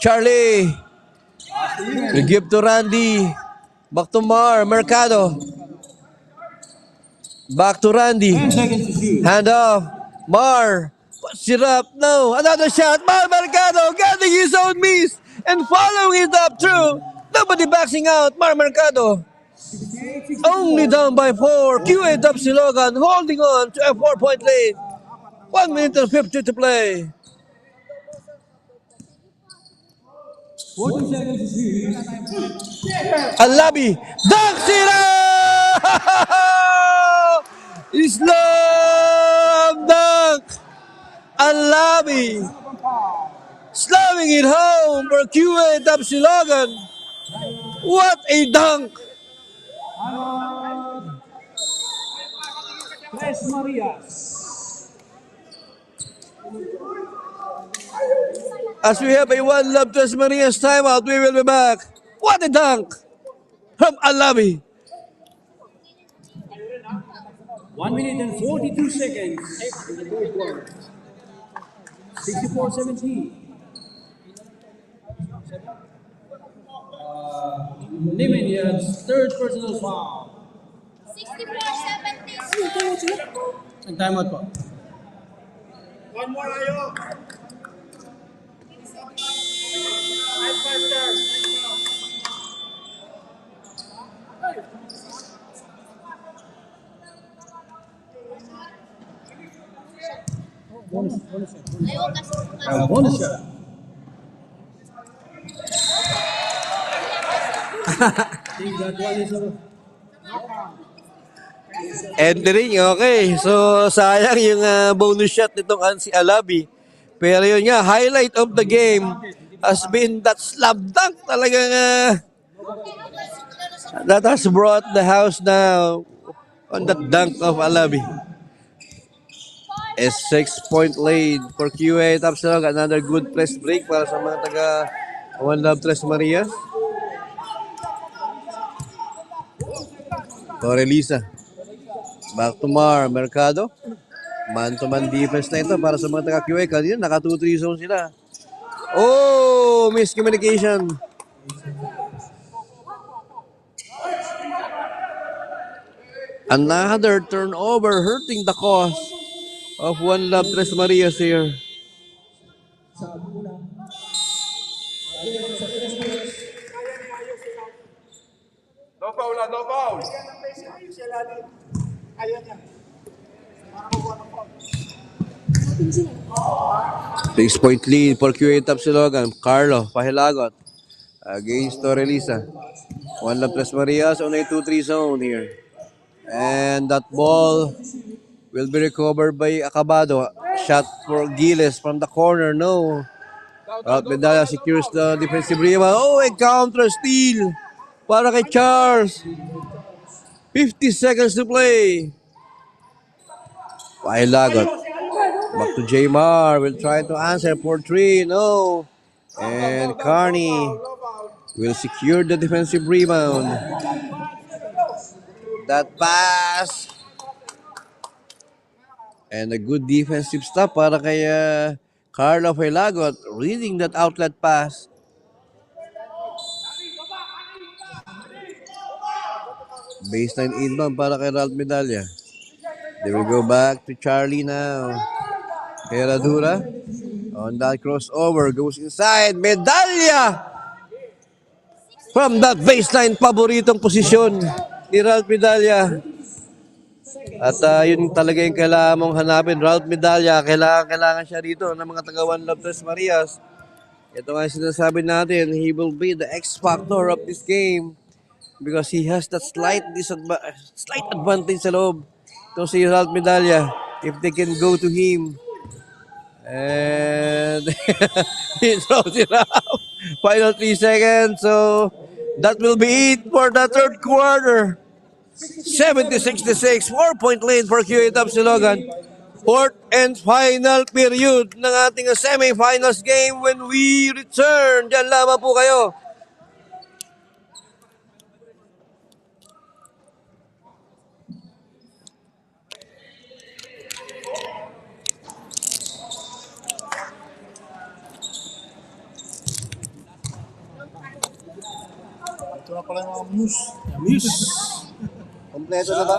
Charlie. We give to Randy. Back to Mercado. Back to Randy. Hand off. Puts it up. No. Another shot. Mercado getting his own miss and following it up through. Nobody backing out. Mercado. Only down by 4. QA TAPSILOGAN holding on to a 4-point lead. 1 minute and 50 to play. 40 seconds to shoot. Alabi. Dunks it out! Slam dunk! Alabi. Slamming it home for QA TAPSILOGAN. What a dunk! TRES Marias. As we have a One Love TRES Marias timeout, we will be back. What a dunk from Alabi. 1 minute and 42 seconds in the third quarter. 64-17. Limania's third personal foul. 64-17. And timeout po. One more, Ayo. Nice master. Ayaw kasi Bonus shot. Think that one is a Entering, okay. So, sayang yung bonus shot nitong si Alabi. Pero yun nga, highlight of the game has been that slam dunk. Talagang that has brought the house now on that dunk of Alabi. A 6-point lead for QA TAPSILOGAN. Another good press break para sa mga taga One Love TRES Marias. Torelisa. Back to Mercado. Man-to-man defense na ito para sa mga taga-QA. Kanina, naka 2-3 zone sila. Oh, miscommunication. Another turnover hurting the cause of One Love TRES Marias here. No foul, no foul. Ayaw niya. 6-point lead for QA TAPSILOGAN. Carlo Pahilagot against Torelisa. One Love TRES Marias on a 2-3 zone here. And that ball will be recovered by Acabado. Shot for Giles from the corner. No. Medalla secures the defensive rebound. Oh, a counter steal para kay Charles. 50 seconds to play. Pahilagot. Back to Jmar. Will try to answer for 3. No. And Carney will secure the defensive rebound. That pass. And a good defensive stop para kay Carlo Failagot. Reading that outlet pass. Baseline inbound para kay Ralph Medalla. They will go back to Charlie now. Herradura on that crossover goes inside. Medalla from that baseline, paboritong posisyon ni Ralph Medalla. At yun talaga yung kailangan mong hanapin. Ralph Medalla, kailangan siya rito ng mga taga One Love TRES Marias. Ito nga yung sinasabi natin, he will be the X factor of this game. because he has that slight advantage sa loob. Ito si Ralph Medalla, if they can go to him. And he throws it out. Final 3 seconds. So that will be it for the third quarter. 70-66. 4-point lead for QA Tapsilogan. Fourth and final period ng ating semifinals game when we return. Diyan lamang po kayo. Ito na pala yung mga muse. Kompleto na ba?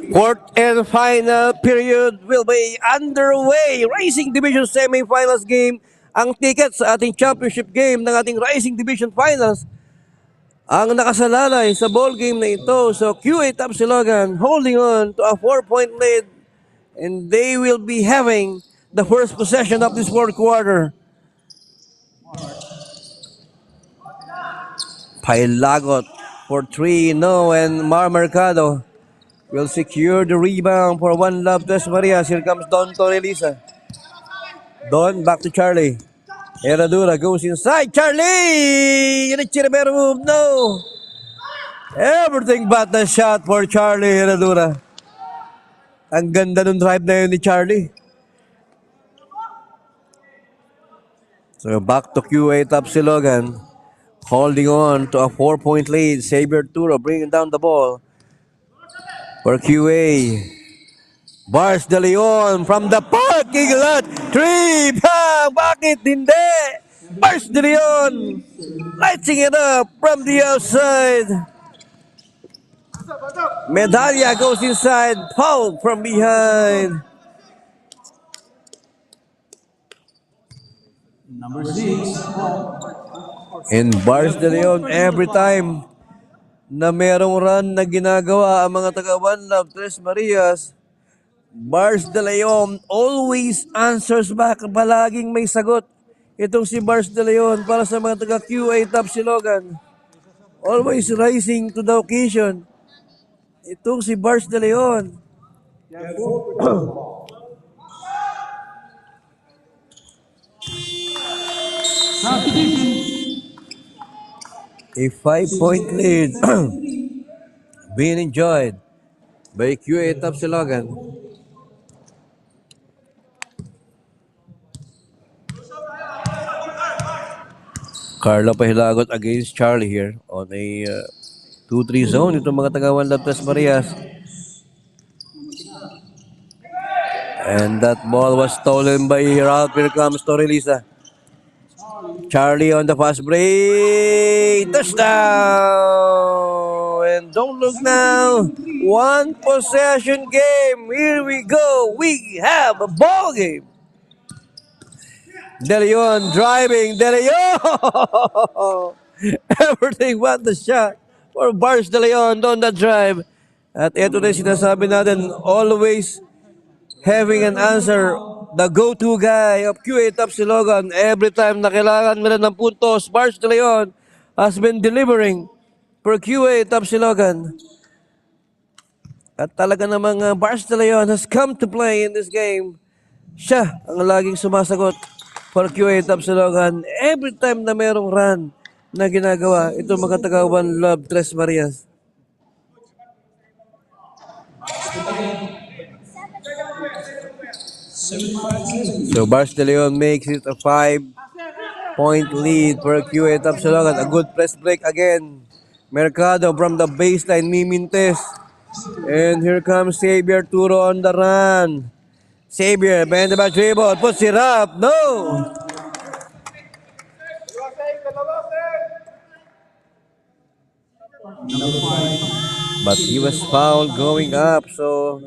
Fourth and final period will be underway. Racing Division semifinals game. Ang ticket sa ating championship game ng ating Racing Division Finals ang nakasalalay sa ball game na ito. So QA Tapsilogan holding on to a 4-point lead and they will be having the first possession of this fourth quarter. Pailagot for 3, no, and Mar Mercado will secure the rebound for One Love TRES Marias. Here comes Don Torrelisa. Don, back to Charlie. Herradura goes inside. Charlie! And a Chiribero move. No! Everything but the shot for Charlie Herradura. Ang ganda ng drive na yun ni Charlie. So back to QA Tapsilogan. Holding on to a 4-point lead. Xavier Turo bringing down the ball for QA. Bars de Leon from the parking lot. 3! Bang! Bakit hindi? Bars de Leon lighting it up from the outside. Medalla goes inside. Foul from behind. Number 6. And Bars de Leon, every time na merong run na ginagawa ang mga taga One Love TRES Marias, Bars de Leon always answers back. Palaging may sagot itong si Bars de Leon para sa mga taga QA Tapsilogan. Always rising to the occasion. Itong si Bars de Leon. A 5-point lead being enjoyed by QA Tapsilogan. Carlo Pahilagot against Charlie here on a 2-3 zone. Itong mga taga One Love TRES Marias. And that ball was stolen by Ralph. Here comes Torrelisa. Charlie on the fast break. Touchdown! And don't look now. One possession game. Here we go. We have a ball game. De Leon driving. De Leon! Everything but the shot for Bars De Leon on the drive. At ito na sinasabi natin, always having an answer, the go-to guy of QA Tapsilogan. Every time na kailangan nila ng puntos, Bars De Leon has been delivering for QA Tapsilogan. At talaga namang Bars De Leon has come to play in this game. Siya ang laging sumasagot for QA Tapsilogan. Every time na merong run na ginagawa, ito mga taga One Love TRES Marias. So Bars De Leon makes it a 5-point lead for QA Tapsilogan. A good press break again. Mercado from the baseline, Mimintes. And here comes Xavier Turo on the run. Xavier, bend the back dribble, puts it up. No! But he was fouled going up. So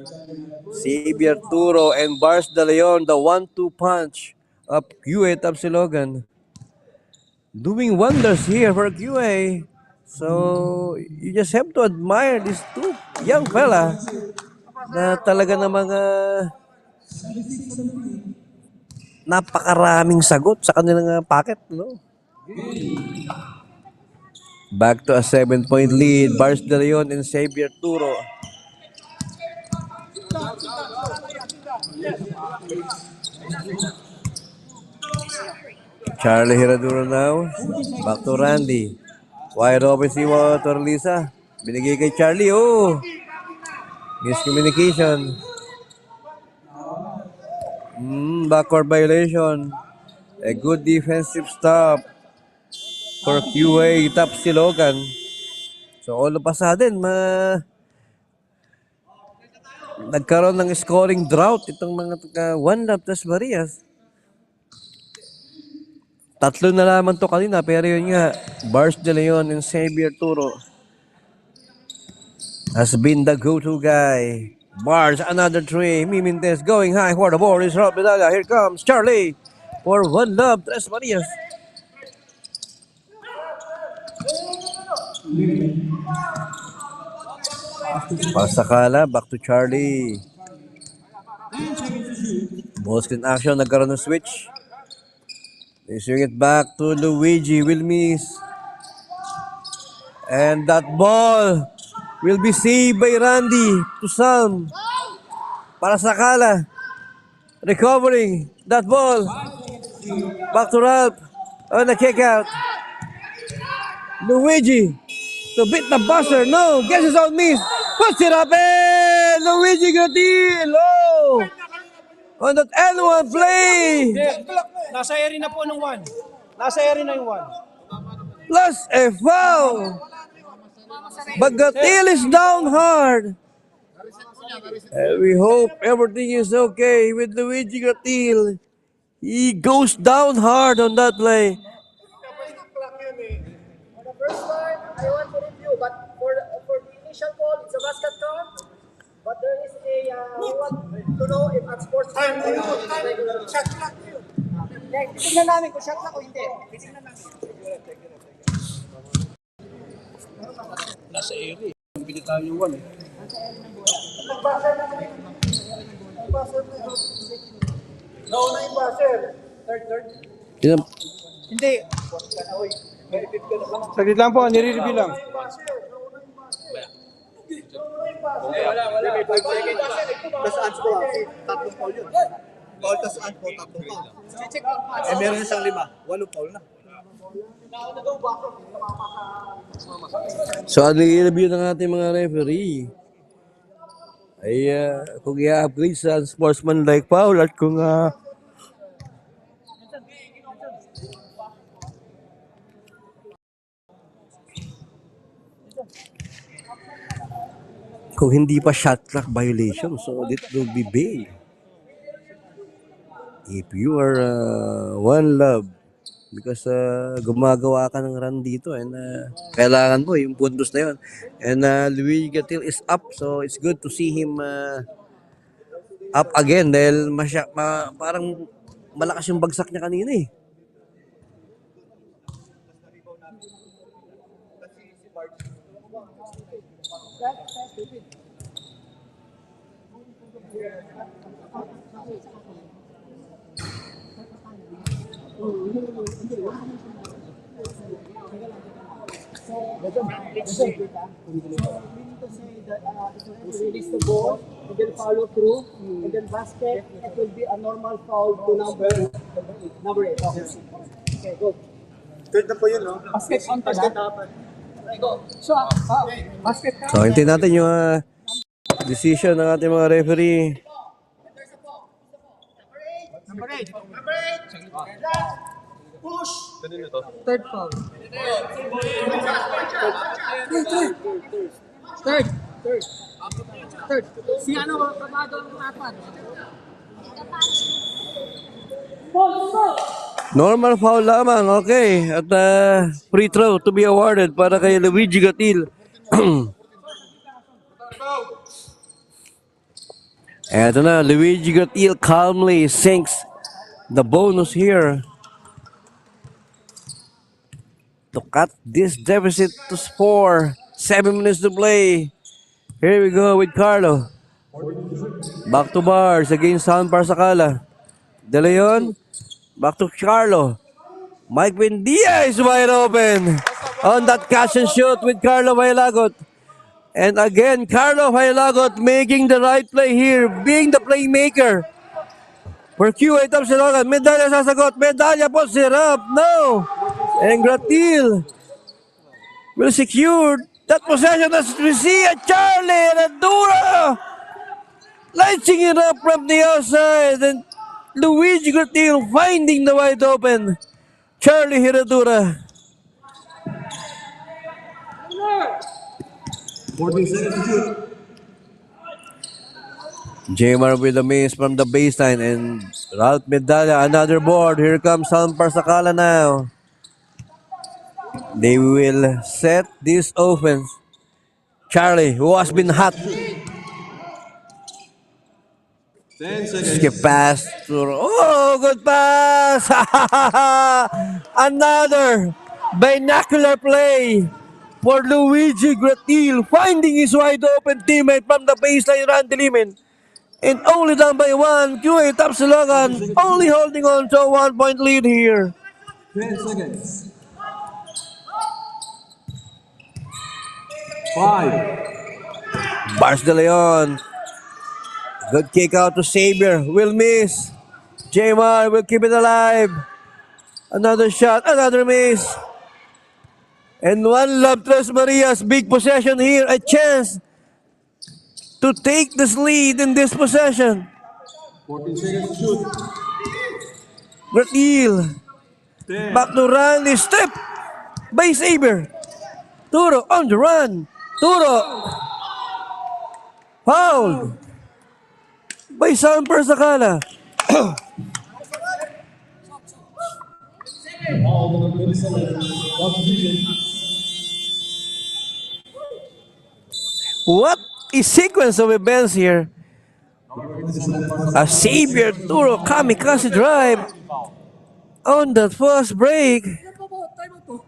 Xavier Turo and Bars De Leon, the 1-2 punch of QA Tapsilogan. Doing wonders here for QA. So you just have to admire these two young fella na talaga namang napakaraming sagot sa kanilang packet, no? Back to a 7-point lead. Bars De Leon and Xavier Turo. Charlie Hiraduro now. Back to Randy. Wide open si Torlisa. Binigay kay Charlie. Oh! Miscommunication. Backward violation. A good defensive stop for QA Tapsilogan. So all of a sudden, nagkaroon ng scoring drought itong mga One Love Tres Marias. Tatlo na lamang to kanina, pero yun nga, Bars De Leon and Xavier Turo has been the go-to guy. Bars, another three. Mimintes going high for the ball. Is Rob Medalla. Here comes Charlie for One Love Tres Marias. Pasakala, back to Charlie. Ball screen action, nagkaroon ng switch. They swing it back to Luigi, will miss. And that ball will be saved by Randy to Sam. Para Sakala. Recovering that ball. Back to Ralph. On the kick out. Luigi to beat the buzzer. No, guess it's on miss. Puts it up and Luigi Gratil. Oh! On that N1 play. Nasa area na po ng 1. Nasa area na yung 1. Plus a foul. But Gratil is down hard. And we hope everything is okay with Luigi Gratil. He goes down hard on that play. For the first time, I want to review, but for the initial call, it's a basket count. But there is we want to know if at sports time or regular. Shot clock yun. Titignan namin kung shot clock o hindi. Titignan namin. Nasa area. Bili tayo yung 1 eh. Nauna yung buzzer. Third. Hindi. Saglit lang po, nire-review lang. Tapos ans ko, tatlong foul yun. Foul, tapos ans ko, tatlong foul. Eh, meron isang 5. 8 foul na. So, ang i-review ng ating mga referee ay kung i-upgrade sa sportsman-like foul at kung hindi pa shot clock violation, so it will be big. If you are One Love, because gumagawa ka ng run dito and kailangan mo yung puntos na yun. And Luigi Gatil is up, so it's good to see him up again dahil parang malakas yung bagsak niya kanina eh. Release the ball, and then follow through, and then basket, it will be a normal foul to number 8. Okay, go. Third na po yun, no? Basket on ka na. Go. So, basket ka. So, hintayin natin yung decision ng ating mga referee. Number 8. Push. Third foul. Third. Si ano, kabado ang apat. Normal foul lamang, okay. At free throw to be awarded para kay Luigi Gatil Eto na, Luigi Gratil calmly sinks the bonus here to cut this deficit to 4. 7 minutes to play. Here we go with Carlo. Back to bars against San Parsacala. De Leon, back to Carlo. Mike Buendia is wide open on that catch and shoot with Carlo Vallelagot. And again, Carlo Vallelagot making the right play here, being the playmaker. For QA Tapsilogan, medalya sasagot, medalya po sirap, no! And Gratil will secure that possession as we see a Charlie and Adura lighting it up from the outside, and Luigi Gratil finding the wide open Charlie Hiradura. 14 seconds to shoot. Jamar with a miss from the baseline, and Ralph Medalla, another board. Here comes San Parsacala now. They will set this offense. Charlie, who has been hot. 10 seconds. Skip pass. Oh, good pass! Another binocular play for Luigi Gratil, finding his wide open teammate from the baseline, Randy Limin. And only down by 1, QA Tapsilogan only holding on to a 1-point lead here. 10 seconds. 5. Bars de Leon. Good kick out to Xavier. Will miss. Jamar will keep it alive. Another shot, another miss. And one love, TRES Marias. Big possession here. A chance to take this lead in this possession. 14 seconds to shoot. Gratil. 10. Back to Randy. Step by Xavier. Turo on the run. Turo. Foul by San Parsacala. What a sequence of events here. A Xavier Turo kamikaze drive on that first break. Time out po.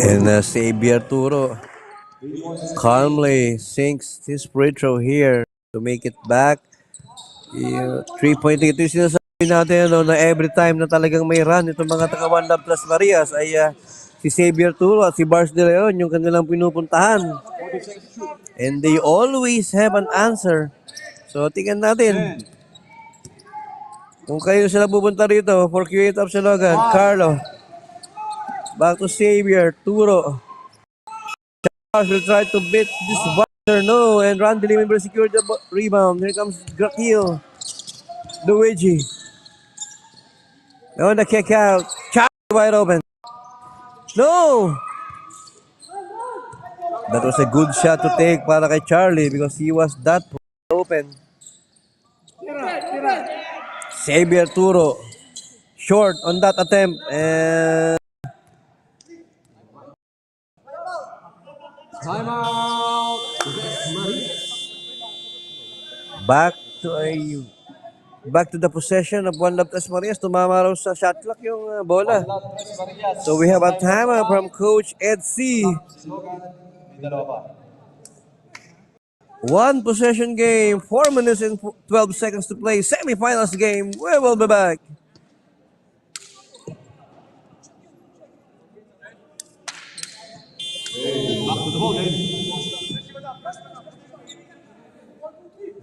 And Xavier Turo calmly sinks his free throw here to make it back. 3-point ito yung sinasabi natin na every time na talagang may run itong mga taga-One Love TRES Marias ay si Xavier Turo at si Bars de Leon yung kanilang pinupuntahan. And they always have an answer. So tingnan natin kung kayo sila pupunta rito for QA Tapsilogan. Carlo. Back to Xavier Turo. Charles will try to beat this buster. No. And Randy Limin will secure the rebound. Here comes Gratil. Luigi. No, the kick out. Charlie wide open. No! That was a good shot to take para kay Charlie because he was that open. Xavier Turo. Short on that attempt. And Timeout. back to the possession of One Love TRES Marias. Tumama raw sa shot clock yung bola. So we have a timeout from Coach Ed C. One possession game, 4 minutes and 12 seconds to play. Semifinals game. We will be back. Back to the ball game.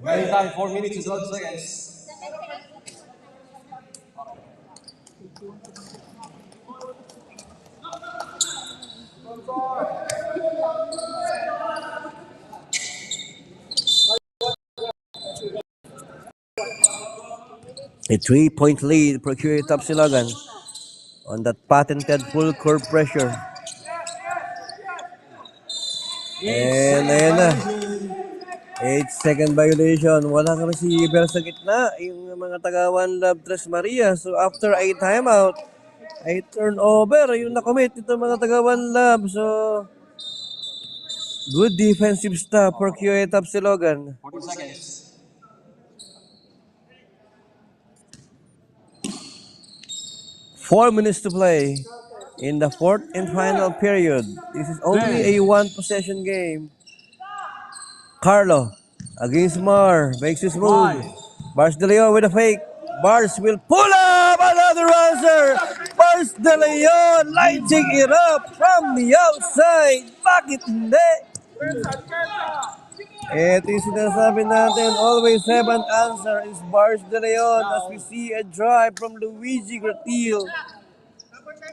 Very time, 4 minutes and 12 seconds. A 3-point lead for QA Tapsilogan. on that patented full court pressure. And ayan na. 8-second violation. Walang receiver sa gitna. Yung mga taga-One Love Tres Maria. So after a timeout, ay turnover yung nakomit ito mga taga-One Love. So good defensive stop for QA Tapsilogan. 40 seconds. 4 minutes to play in the fourth and final period. This is only a one possession game. Carlo against Mar makes his move. Bars De Leon with a fake. Bars will pull up another answer. Bars De Leon lighting it up from the outside. Bakit hindi? Ito yung sinasabi natin, always have an answer is Bars De Leon as we see a drive from Luigi Gratil.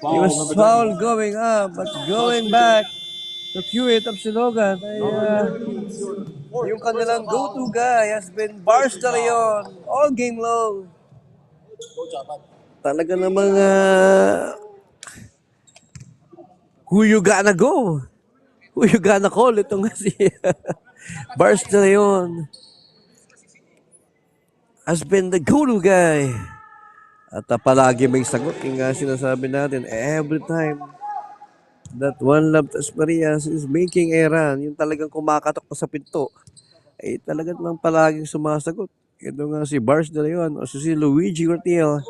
He was foul going up, but going back to QA Tapsilogan. Yung kanilang go-to guy has been Bars De Leon all game long. Talaga namang who you gonna go? Who you gonna call? Ito nga si Bars De Leon has been the go-to guy. At palagi may sagot. Yung sinasabi natin, every time that One Love Tres Marias is making a run, yung talagang kumakatok pa sa pinto, ay talagang lang palaging sumasagot. Ito nga si Bars De Leon o si Luigi Gratil.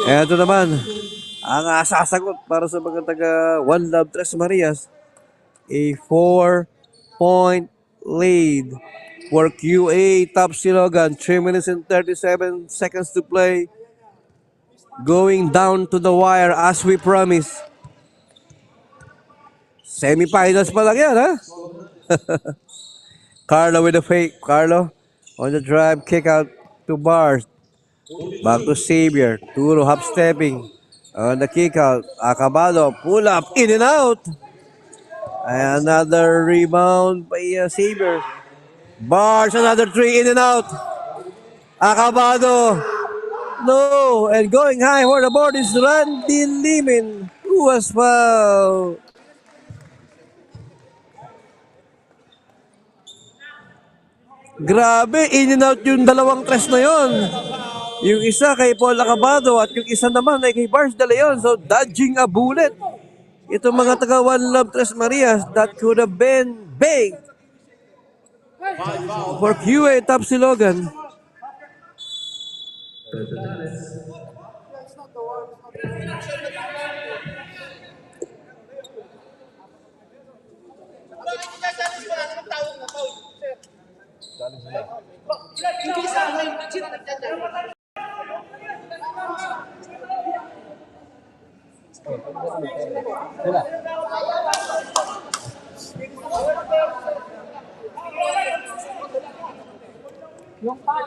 Ito naman, ang sasagot para sa mga taga One Love Tres Marias, a 4-point lead for QA Tapsilogan. 3 minutes and 37 seconds to play. Going down to the wire as we promised. Semifinals pa lang yan, ha? Carlo with the fake. Carlo on the drive, kick out to Bars. Back to Xavier. Turo half-stepping. On the kick out. Acabado. Pull up. In and out. And another rebound by Xavier. Bars. Another three. In and out. Acabado. No. And going high for the board is Randy Limin, who was fouled. Grabe, in and out yung dalawang tres na yon. Yung isa kay Paul Acabado at yung isa naman ay kay Bars De Leon. So, dodging a bullet. Ito mga taga One Love Tres Marias, that could have been big for QA Tapsilogan.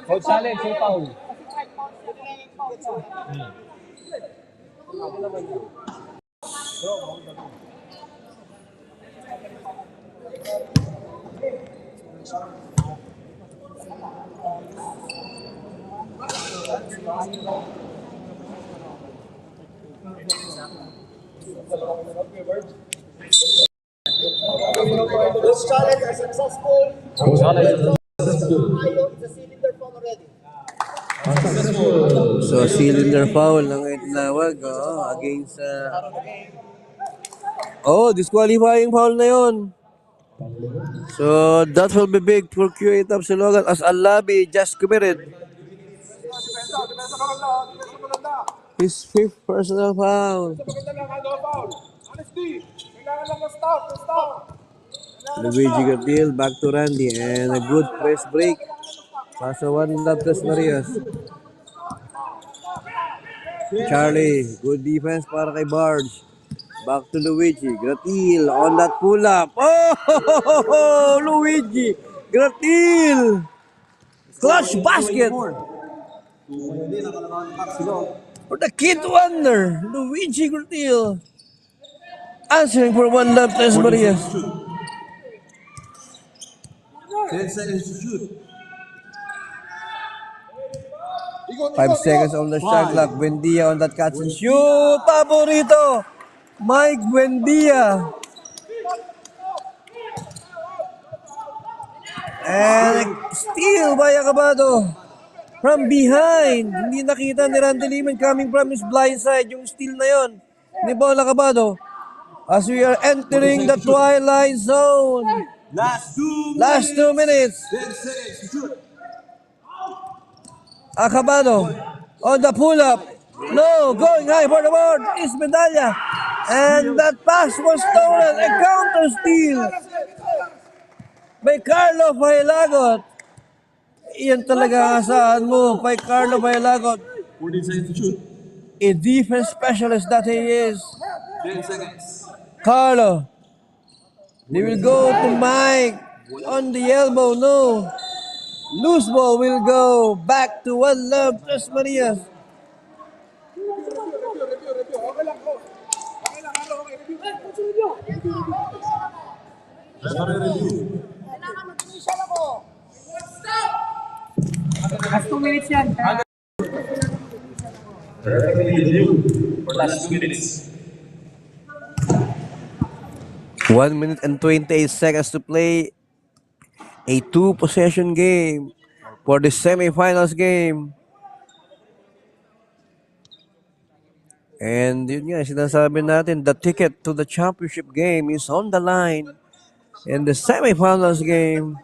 Coach challenge, yung foul. Those challenges are successful. It's a cylinder phone already. So, cylinder foul ng itinawag against disqualifying foul na yon. So, that will be big for QA Tapsilogan as Alabi just committed his fifth personal foul. Luigi Gabriel back to Randy and a good press break. Pasa One Love Tres Marias. Charlie, good defense para kay Barge. Back to Luigi. Gratil on that pull-up. Oh, Luigi Gratil. Clutch basket. For the kid wonder, Luigi Gratil. Answering for One Love Tres Marias. 10 seconds to shoot. 5 seconds on the shot clock. Buendia on that catch and shoot. Paborito! Mike Buendia. And steal by Acabado. From behind. Hindi nakita ni Randy Lehman coming from his blind side. Yung steal na yon ni Paul Acabado. As we are entering the twilight zone. Last 2 minutes. Acabado on the pull-up. No, going high for the board is Medalla. And that pass was stolen. A counter steal by Carlo Bailagot. Iyan talaga saan mo by Carlo Bailagot. 14 seconds to shoot. A defense specialist that he is. 10 seconds. Carlo. They will go to Mike on the elbow. No. Loose ball will go back to One Love Tres Marias. Last 2 minutes yan. For last 2 minutes. 1 minute and 28 seconds to play. A 2-possession game for the semifinals game. And yun nga, sinasabi natin, the ticket to the championship game is on the line in the semifinals game.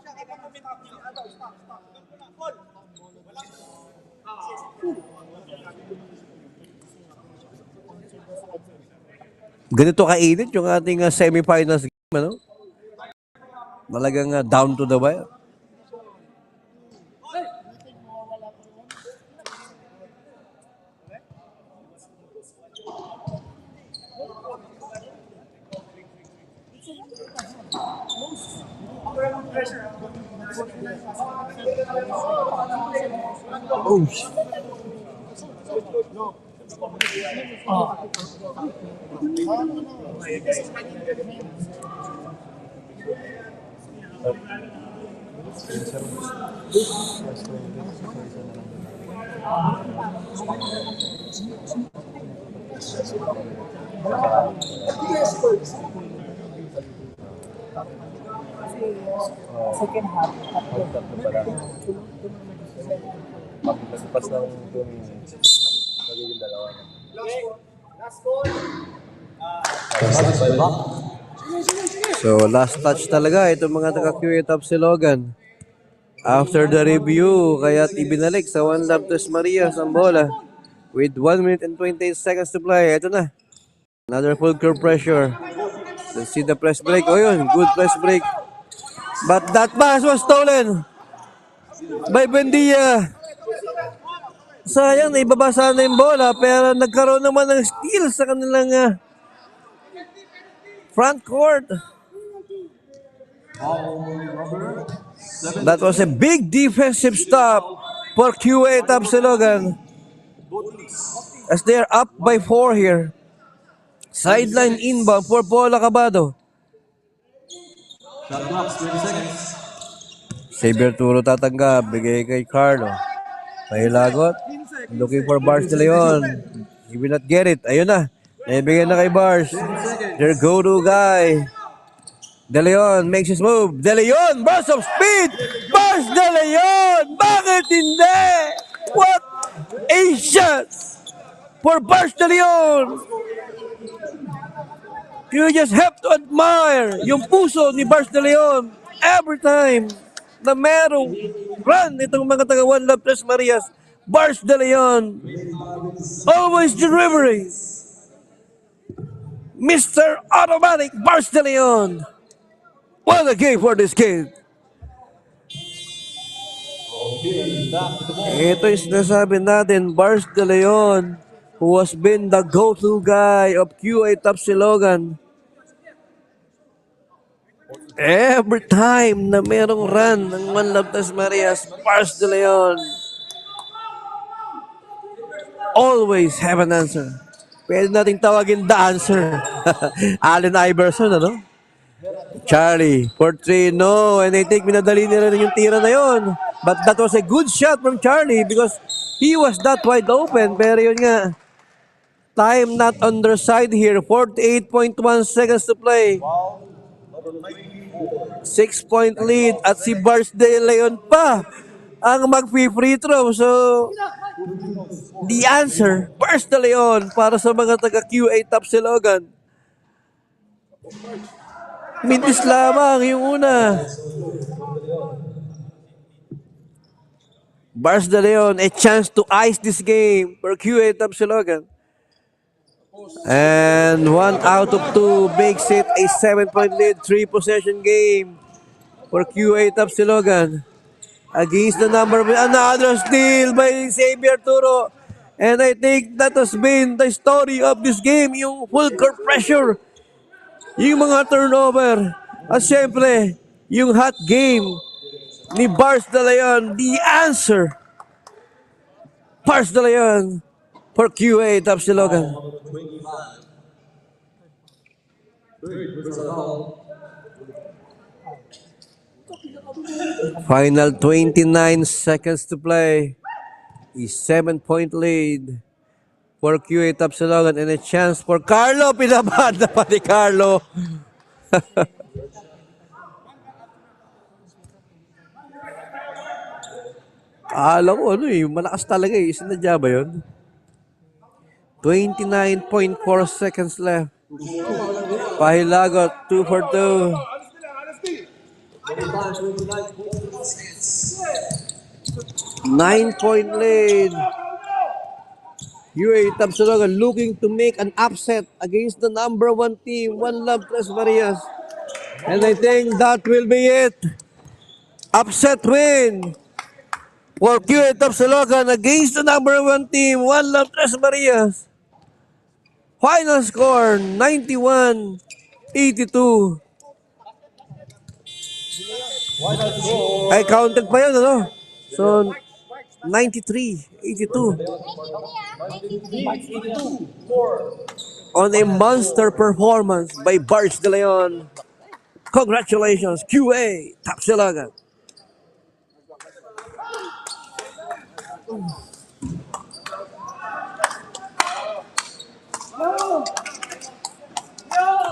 Ganito kainit yung ating semifinals game, ano? Malagang down to the wire. Oh, Second half. Pagpas ng 2 minutes. Magiging dalawa na. so last touch talaga itong mga taga-QA TAPSILOGAN. After the review, kaya ibinalik sa One Love Tres Marias ang bola. With 1 minute and 28 seconds to play. Ito na. Another full curve pressure. Let's see the press break. Oh yun, good press break. But that pass was stolen by Buendia. Sayang, naibabasa na yung bola pero nagkaroon naman ng steal sa kanilang front court. That was a big defensive stop for QA TAPSILOGAN as they are up by 4 here. Sideline inbound for Paul Acabado. Shot clock, 20 seconds. Xavier Turo tatanggap, bigay kay Carlo. Bailagot, looking for Bars de Leon. He will not get it. Ayun na, naibigay na kay Bars. Their go-to guy. De Leon makes his move. De Leon, burst of speed! Bars de Leon! Bakit hindi? What a shot for Bars de Leon! You just have to admire yung puso ni Bars de Leon every time na merong run itong mga taga One Love Tres Marias. Bars de Leon always delivering. Mr. Automatic Bars de Leon. What a game for this kid. Ito yung sinasabi natin, Bars de Leon, who has been the go-to guy of QA TAPSILOGAN. Every time na merong run ng One Love Tres Marias, Bars de Leon always have an answer. Pwede nating tawagin the answer. Allen Iverson, ano? Charlie, for 3, no. And I think minadali nila yung tira na yon. But that was a good shot from Charlie because He was not wide open, pero yun nga. Time not on their side here. 48.1 seconds to play. 6-point lead at si Bars De Leon pa ang mag-free throw. So, the answer, Bars De Leon para sa mga taga-QA Tapsilogan. Mintis lamang yung una. Bars De Leon, a chance to ice this game for QA Tapsilogan. And 1 out of 2 makes it a 7-point lead, 3-possession game for QA Tapsilogan. Against the number, another steal by Xavier Turo. And I think that has been the story of this game, yung full court pressure, yung mga turnover, at syempre, yung hot game ni Bars De Leon, the answer, Bars De Leon for QA Tapsilogan. Final 29 seconds to play. A 7-point lead for QA Tapsilogan and a chance for Carlo. Pinabad na pa ni Carlo. Alam ko malakas talaga eh. Sinadya ba yun? 29.4 seconds left. Pahilagot, 2 for 2. 9-point lead. UA Tapsilogan looking to make an upset against the number 1 team, One Love TRES Marias. And I think that will be it. Upset win for QA Tapsilogan against the number 1 team, One Love TRES Marias. Final score, 91-82. I counted pa yun, ano? So, 93-82. On a monster performance by Bars De Leon. Congratulations, QA Tapsilogan.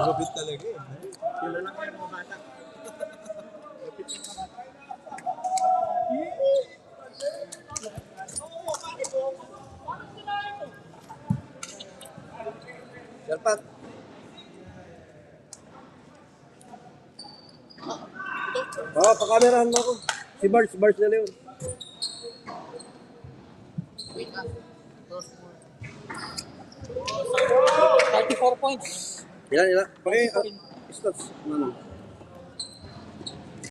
Lupit talaga eh. Kilala ko yung mga bata. Sherpat. Pakamerahan mo ako. Si Bars De Leon. Wait lang. 34 points. Ilan? Stats. Ano?